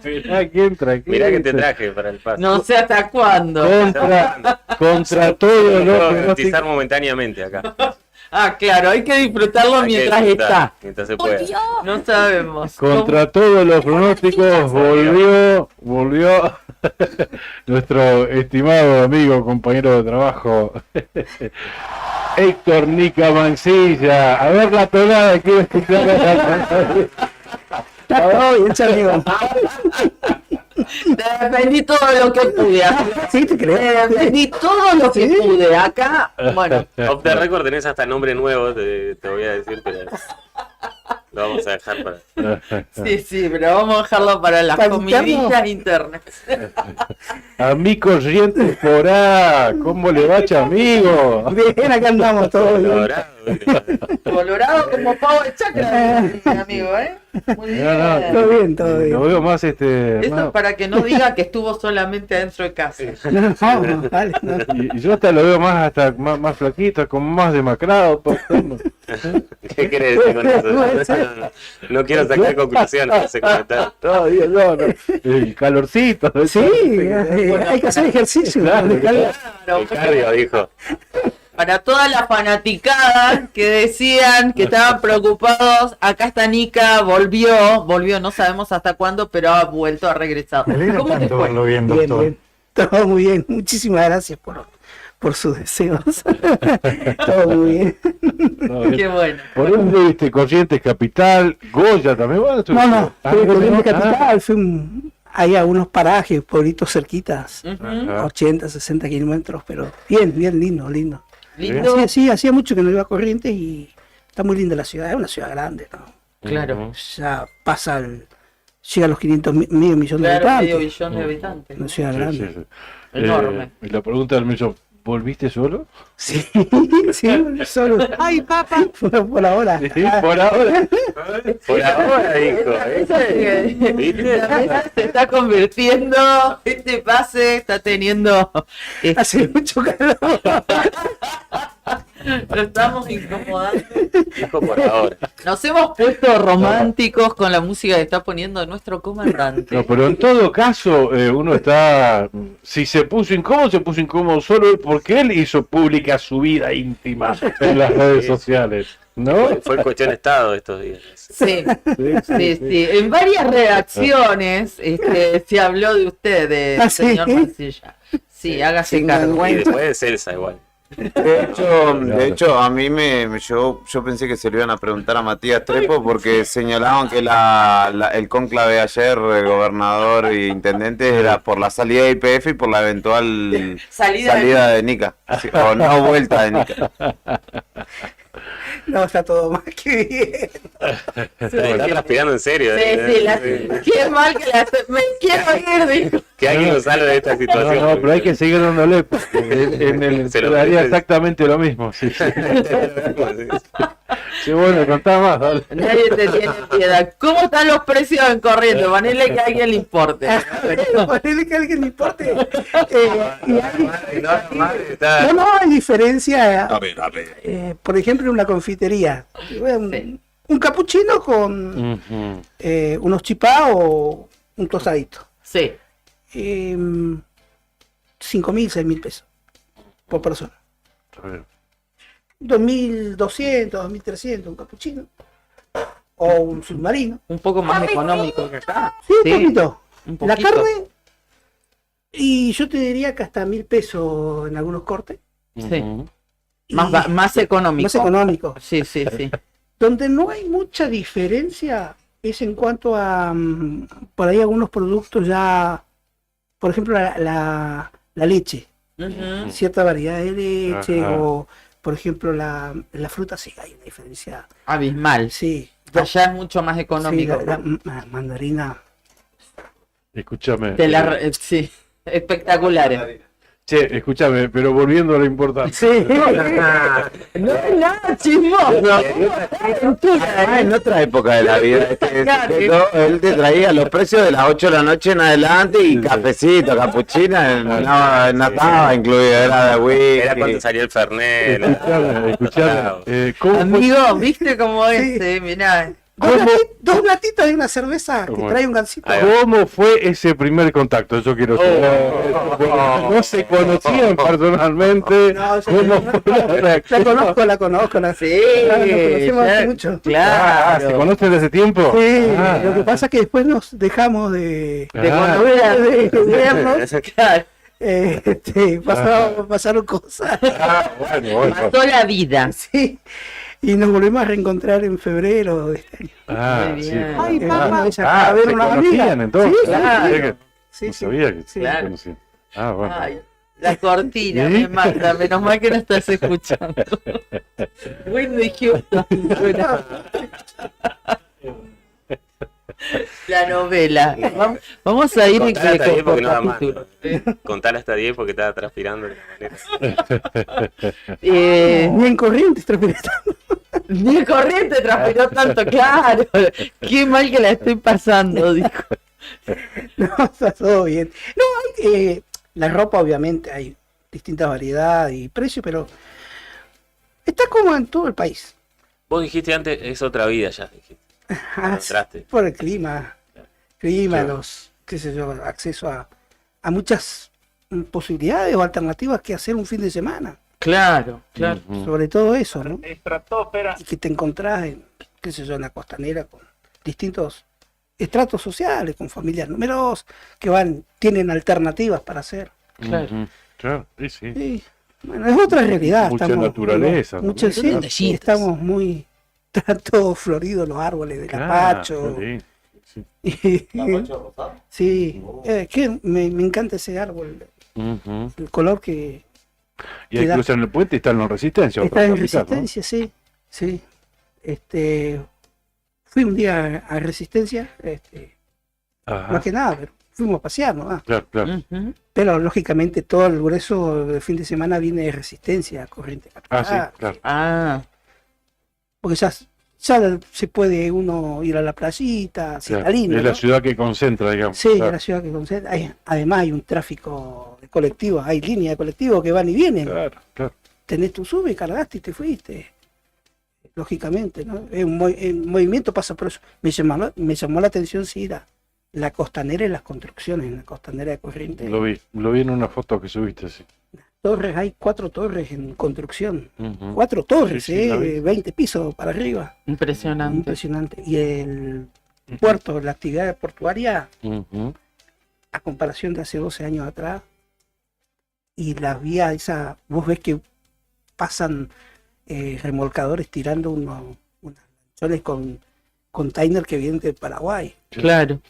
Mirá que te traje para el paso. No sé hasta cuándo. Contra todo lo que garantizar momentáneamente acá. Ah, claro, hay que disfrutarlo mientras está. Mientras se puede. No sabemos. Contra todos los pronósticos volvió nuestro estimado amigo, compañero de trabajo, Héctor Nica Mancilla. A ver la tonada, quiero escuchar. amigo. Defendí todo lo que pude. Sí, te creo. Defendí todo lo que pude. Acá, bueno. Off the record tenés hasta nombre nuevo, te voy a decir, pero lo vamos a dejar para... Sí, pero vamos a dejarlo para las comidillas internas. Amigo Corrientes por A, ¿cómo le va, amigo? Bien, acá andamos todos bien. Colorado como pavo de chacra, amigo, Muy bien. Todo bien. Lo veo más Eso es para que no diga que estuvo solamente adentro de casa. Y yo hasta lo veo más flaquito, como más demacrado. ¿Qué querés decir con eso? No quiero sacar conclusiones de ese comentario. No. El calorcito. Sí, hay que hacer ejercicio. El cardio, dijo. Para toda la fanaticada que decían que estaban preocupados, acá está Nica, volvió, no sabemos hasta cuándo, pero ha vuelto, ha regresado. ¿Cómo te fue? Bien, todo muy bien. Muchísimas gracias por sus deseos. Todo muy bien. Qué bueno. Por eso viste Corrientes Capital, Goya también. Bueno, no, Corrientes Capital, fui hay algunos parajes, pueblitos cerquitas, 80, 60 kilómetros, pero bien, lindo. ¿Lindo? Sí, hacía mucho que no iba a Corrientes y está muy linda la ciudad, es una ciudad grande, ¿no? Claro. Ya llega a los 500 medio millón de habitantes. Medio millón de habitantes. Una ciudad grande. Sí. Enorme. Y la pregunta del millón, ¿volviste solo? Sí, solo. ¡Ay, papá! Por ahora. Sí, por ahora. Por ahora, hijo. ¿Viste? Se está convirtiendo, este pase está teniendo... Hace mucho calor. Lo estamos incomodando. Dijo por ahora. Nos hemos puesto románticos con la música que está poniendo nuestro comandante. No, pero en todo caso, uno está... Si se puso incómodo solo porque él hizo pública su vida íntima en las redes sociales, ¿no? Fue cuestión de estado estos días. Sí. En varias reacciones se habló de usted, señor Mancilla. Sí, hágase cargo. Y después de Celsa igual. De hecho, a mí yo pensé que se lo iban a preguntar a Matías Trepo porque señalaban que el cónclave de ayer, el gobernador e intendente, era por la salida de IPF y por la eventual salida de Nica, o no vuelta de Nica. No, está todo más que bien. Está transpirando en serio. Qué mal que me quiero ir, dijo. Que alguien nos salve de esta situación. No, pero hay que seguir dándole. En el Se lo daría merece. exactamente lo mismo. Sí, sí, bueno, contá más. Dale. Nadie te tiene piedad. ¿Cómo están los precios en Corrientes? Ponele que a alguien le importe. Ponele que a alguien le importe. No, hay diferencia. A ver. Por ejemplo, una confitería. Un capuchino con unos chipá o un tostadito. Sí. 5.000, 6.000 pesos por persona. 2.200, 2.300 un capuchino. O un submarino. Un poco más económico que acá. Sí, un poquito. Un La poquito. carne, y yo te diría que hasta 1.000 pesos en algunos cortes. Sí. Más económico. Más económico. Sí. Donde no hay mucha diferencia es en cuanto a por ahí algunos productos ya, por ejemplo la leche, cierta variedad de leche. Ajá. O por ejemplo la fruta, sí hay una diferencia Abismal. Sí. Allá es mucho más económico. Sí, la mandarina. Escúchame. Sí, espectaculares. Che, escúchame, pero volviendo a lo importante. Sí. No es nada chismoso. En otra época de la vida, él te traía los precios de las 8 de la noche en adelante y cafecito, capuchina, no estaba incluido, era de whisky. Era cuando salía el Fernet. Escuchame. Amigo, ¿viste cómo es? Mirá. Dos latitas de una cerveza que trae un gansito. ¿Cómo fue ese primer contacto? Yo quiero saber. No se conocían personalmente. ¿Cómo fue la reacción? La conozco. Sí, nos conocemos hace mucho. Claro. ¿Se conocen desde tiempo? Sí, lo que pasa es que después nos dejamos de vernos. Pasaron cosas. Pasó la vida. Sí. Y nos volvemos a reencontrar en febrero de este año. Sí. Ay, papá. A ver ¿se una conocían amiga. entonces? Sí, claro. No sabía que se Claro. conocían. Bueno. Ay, la cortina ¿Sí? me mata, menos mal que no estás escuchando. Whitney Houston. La novela. Vamos a ir Contala hasta 10 por porque no da más. capítulo. Contala hasta 10 porque estaba transpirando de la manera. Ni en Corrientes transpirando. Ni en Corrientes transpiró tanto, claro. Qué mal que la estoy pasando, dijo. No, está todo bien. No, hay la ropa, obviamente, hay distintas variedades y precios, pero está como en todo el país. Vos dijiste antes, es otra vida ya. Dijiste. Encontraste. Por el clima, los, qué sé yo, acceso a muchas posibilidades o alternativas que hacer un fin de semana. Claro. Sobre todo eso, ¿no? Y que te encontrás en, qué sé yo, en la costanera con distintos estratos sociales, con familias numerosas, que tienen alternativas para hacer. Claro, sí. Sí. Bueno, es otra realidad. Mucha naturaleza. Sí, estamos muy... Están todos floridos los árboles de capacho. Sí, que me encanta ese árbol. El color que... Y ahí cruzan el puente y están en Resistencia. Está en Resistencia, ¿no? Sí. Fui un día a Resistencia, más que nada, pero fuimos a pasear, ¿no? Claro. Pero lógicamente todo el grueso del fin de semana viene de Resistencia, Corrientes. Sí, claro. Porque ya se puede uno ir a la playita, está lindo, es la ¿no? ciudad que concentra, digamos. Sí, es la ciudad que concentra. Además hay un tráfico de colectivos, hay líneas de colectivos que van y vienen. Claro. Tenés tu sube, cargaste y te fuiste. Lógicamente, ¿no? El movimiento pasa por eso. Me llamó la atención, sí, la costanera y las construcciones en la costanera de Corrientes. Lo vi en una foto que subiste, sí. Torres, hay 4 torres en construcción. 4 torres, Sí, 20 pisos para arriba. Impresionante. Y el puerto, la actividad portuaria, a comparación de hace 12 años atrás, y las vías, vos ves que pasan remolcadores tirando unos lanchones con container que vienen de Paraguay. Claro.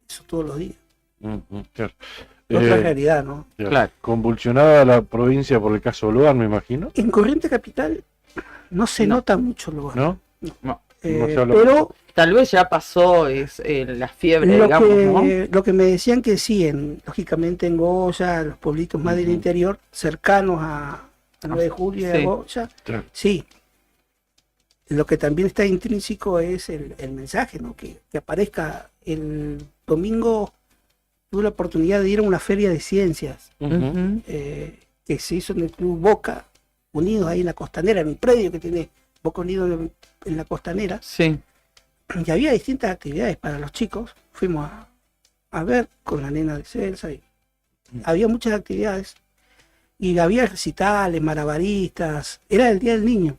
Eso todos los días. Claro. Otra realidad, ¿no? Claro. Convulsionada la provincia por el caso Loan, me imagino. En Corrientes Capital no se nota mucho lo ¿No? No. pero tal vez ya pasó la fiebre, digamos, ¿no? lo que me decían que sí, lógicamente en Goya, los pueblitos más del interior, cercanos a 9 de julio y a Goya, sí. Lo que también está intrínseco es el mensaje, ¿no? Que aparezca. El domingo tuve la oportunidad de ir a una feria de ciencias que se hizo en el Club Boca Unidos, ahí en la Costanera, en un predio que tiene Boca Unidos en la Costanera. Sí. Y había distintas actividades para los chicos. Fuimos a ver con la nena de Celsa. Y había muchas actividades. Y había recitales, malabaristas. Era el Día del Niño.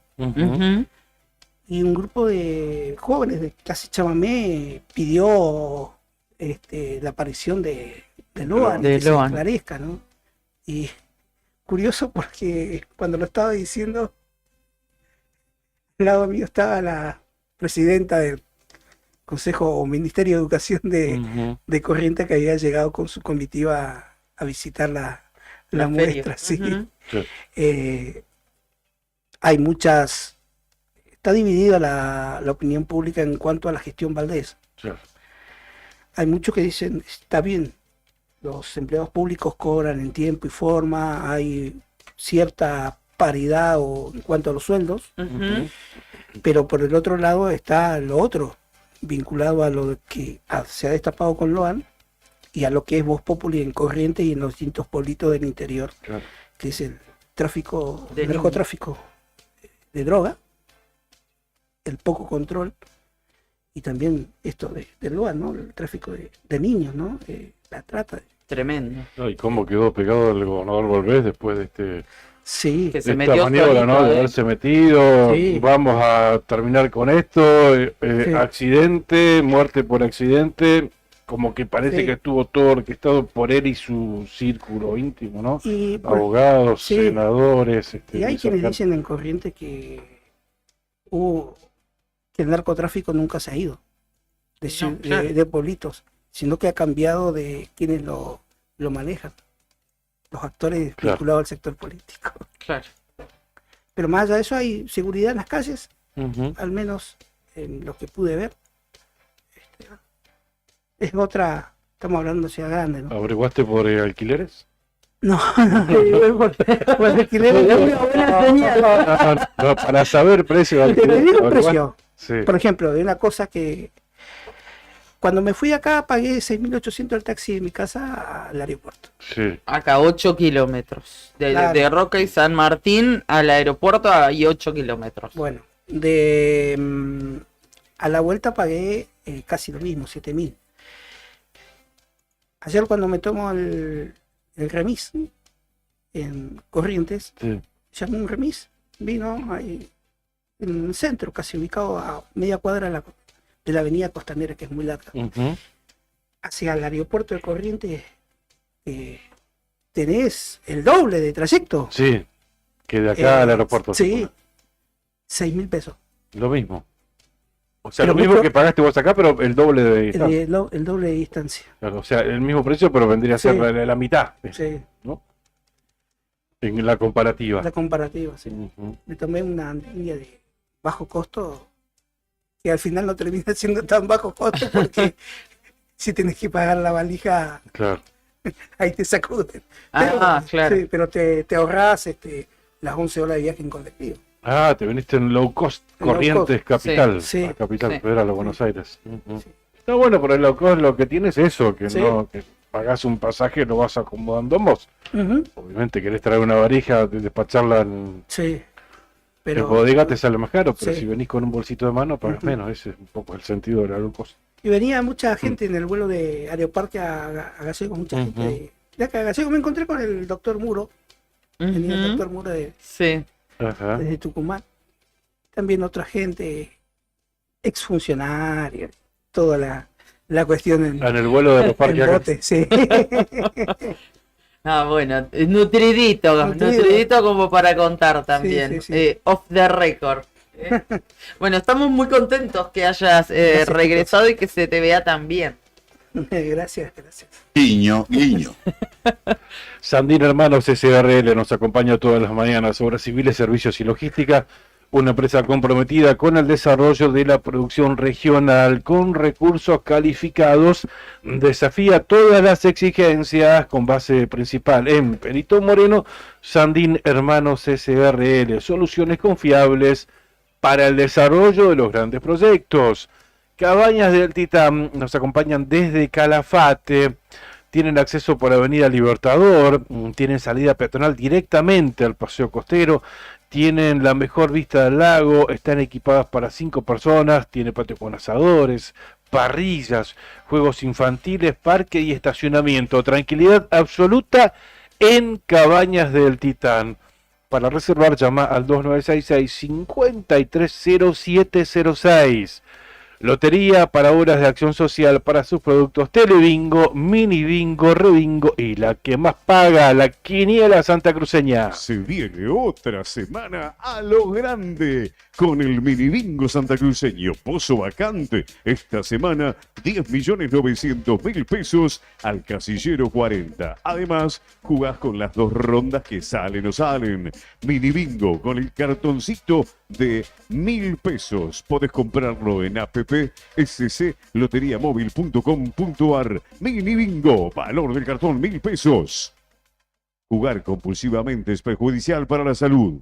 Y un grupo de jóvenes de clase chamamé pidió la aparición de Loan, que se esclarezca, ¿no? Y curioso porque cuando lo estaba diciendo, al lado mío estaba la presidenta del Consejo o Ministerio de Educación de Corrientes, que había llegado con su comitiva a visitar la muestra. Sí. Hay muchas... Está dividida la opinión pública en cuanto a la gestión Valdés. Hay muchos que dicen, está bien, los empleados públicos cobran en tiempo y forma, hay cierta paridad en cuanto a los sueldos, pero por el otro lado está lo otro, vinculado a lo que se ha destapado con Loan y a lo que es Voz Populi en Corrientes y en los distintos pueblitos del interior, que es el tráfico, el narcotráfico de droga, el poco control y también esto del Loan, ¿no? El tráfico de niños, ¿no? La trata. Tremendo. ¿Y cómo quedó pegado el gobernador Volvés después de que se esta metió maniobra, solito, ¿no? De haberse metido, Sí. vamos a terminar con esto, accidente, muerte por accidente, como que parece que estuvo todo orquestado por él y su círculo íntimo, ¿no? Y abogados, senadores. Y hay quienes dicen en Corrientes que el narcotráfico nunca se ha ido de pueblitos, sino que ha cambiado de quienes lo manejan, los actores vinculados al sector político. Claro. Pero más allá de eso hay seguridad en las calles, al menos en lo que pude ver. Es otra, estamos hablando de ciudad grande, ¿no? ¿Averiguaste por alquileres? No, por alquileres es una buena señal. No, para saber precio de Te alquiler. digo un precio. Sí. Por ejemplo, de una cosa que cuando me fui acá pagué 6.800 el taxi de mi casa al aeropuerto. Sí. Acá 8 kilómetros. De Roca y San Martín al aeropuerto hay 8 kilómetros. Bueno, a la vuelta pagué casi lo mismo, 7.000. Ayer cuando me tomo el remis en Corrientes, llamé un remis, vino ahí en el centro, casi ubicado a media cuadra de la avenida Costanera, que es muy larga. Hacia el aeropuerto de Corrientes tenés el doble de trayecto. Sí, que de acá al aeropuerto. Sí, 6.000 pesos. Lo mismo. O sea, Pero lo mismo mucho- que pagaste vos acá, pero el doble de distancia. El doble de distancia. Claro, o sea, el mismo precio, pero vendría a ser Sí. la mitad, Sí, ¿no? En la comparativa. la comparativa, sí. Me tomé una línea de bajo costo que al final no termina siendo tan bajo costo porque si tenés que pagar la valija, Claro. ahí te sacuden. Claro. Sí, pero te ahorrás las 11 horas de viaje en colectivo. Ah, te viniste en low cost, En low Corrientes, cost. capital. Sí, a capital sí. federal, a Buenos Aires. Está bueno, pero el low cost lo que tiene es eso, que Sí. no que pagás un pasaje, lo vas acomodando vos. Obviamente querés traer una varija, despacharla en, Sí, en bodega, te sale más caro, pero Sí. si venís con un bolsito de mano, pagas menos. Ese es un poco el sentido de la low cost. y venía mucha gente en el vuelo de Aeroparque a Gallego, mucha gente de acá a Gallego. Me encontré con el doctor Muro, venía el doctor Muro desde Tucumán. También otra gente, exfuncionaria, toda la cuestión En el vuelo de Aeroparque en acá. bote, sí. Ah, bueno, nutridito como para contar también, Sí. Off the record. Bueno, estamos muy contentos que hayas regresado y que se te vea tan bien. Gracias. Guiño. Sandin Hermanos SRL nos acompaña todas las mañanas. Obras civiles, servicios y logística, una empresa comprometida con el desarrollo de la producción regional con recursos calificados. Desafía todas las exigencias con base principal en Perito Moreno. Sandin Hermanos SRL, soluciones confiables para el desarrollo de los grandes proyectos. Cabañas del Titán nos acompañan desde Calafate. Tienen acceso por Avenida Libertador, tienen salida peatonal directamente al paseo costero, tienen la mejor vista del lago, están equipadas para 5 personas, tiene patio con asadores, parrillas, juegos infantiles, parque y estacionamiento. Tranquilidad absoluta en Cabañas del Titán. Para reservar, llama al 2966-530706. Lotería para obras de acción social para sus productos: Telebingo, Mini Bingo, Rebingo y la que más paga, la Quiniela santacruceña. Se viene otra semana a lo grande con el Mini Bingo santacruceño Pozo Vacante. Esta semana 10.900.000 pesos al casillero 40. Además, jugás con las 2 rondas que salen o salen. Mini Bingo con el cartoncito de 1.000 pesos. Podés comprarlo en app scloteriamóvil.com.ar. Mini Bingo, valor del cartón 1.000 pesos. Jugar compulsivamente es perjudicial para la salud.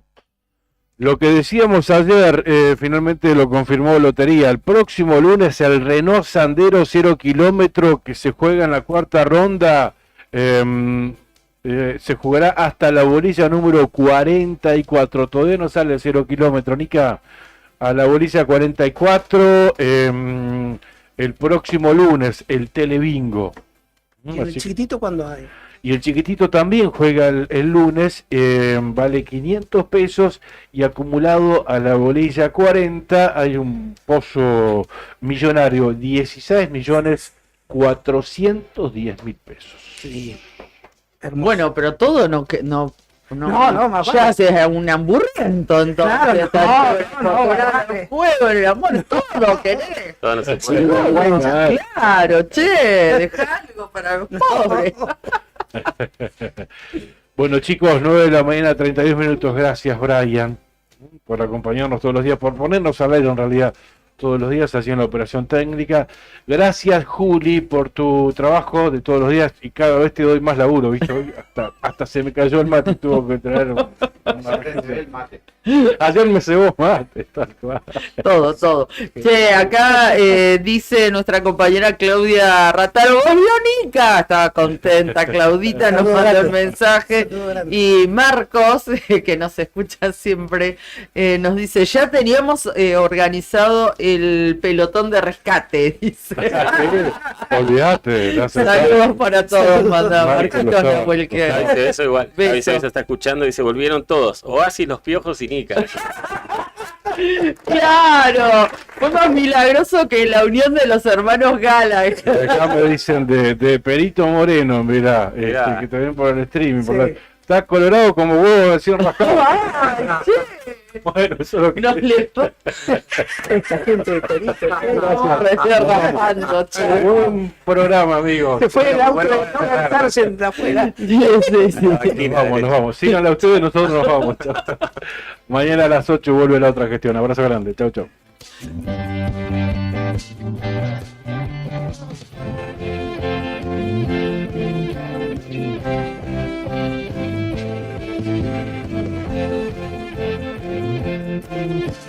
Lo que decíamos ayer, finalmente lo confirmó Lotería. El próximo lunes el Renault Sandero 0 kilómetro que se juega en la 4ª ronda, se jugará hasta la bolilla número 44. Todavía no sale el 0 kilómetro, Nica. A la bolilla 44, el próximo lunes, el Telebingo. ¿Y el chiquitito cuándo hay? Y el chiquitito también juega el lunes, vale 500 pesos y acumulado a la bolilla 40 hay un pozo millonario, 16.410.000 pesos. Sí. Bueno, pero todo no, más ya haces un hamburguento entonces. Claro, fuego en el amor, todo querés. Todo no se puede. Claro, che, dejá algo para los pobres. Bueno, chicos, 9 de la mañana, 32 minutos. Gracias, Brian, por acompañarnos todos los días, por ponernos al aire en realidad todos los días haciendo la operación técnica. Gracias, Juli, por tu trabajo de todos los días y cada vez te doy más laburo, ¿viste? Hoy hasta se me cayó el mate y tuvo que traer una mate. Ayer me cebó mate, tal cual. Todo. Che, acá dice nuestra compañera Claudia Rataro, ¡Volvió! Estaba contenta, Claudita nos mandó el mensaje. Y Marcos, que nos escucha siempre, nos dice, ya teníamos organizado el pelotón de rescate, dice. Olvídate. Saludos para todos, manda Marquitos Nahuel. Dice eso igual. Avisa, está escuchando y dice, volvieron todos. Oasis, Los Piojos y Nica. Claro, fue más milagroso que la unión de los hermanos Gala. Acá me dicen de Perito Moreno, mirá. Que te ven por el streaming. Sí. Está colorado como huevo recién rascado. Bueno, eso es lo que nos le esta gente de Perito. Buen programa, amigos. Se fue el auto, no gastarse de afuera. Nos vamos. Síganla ustedes, nosotros nos vamos. Mañana a las 8 vuelve la otra gestión. Abrazo grande. Chau.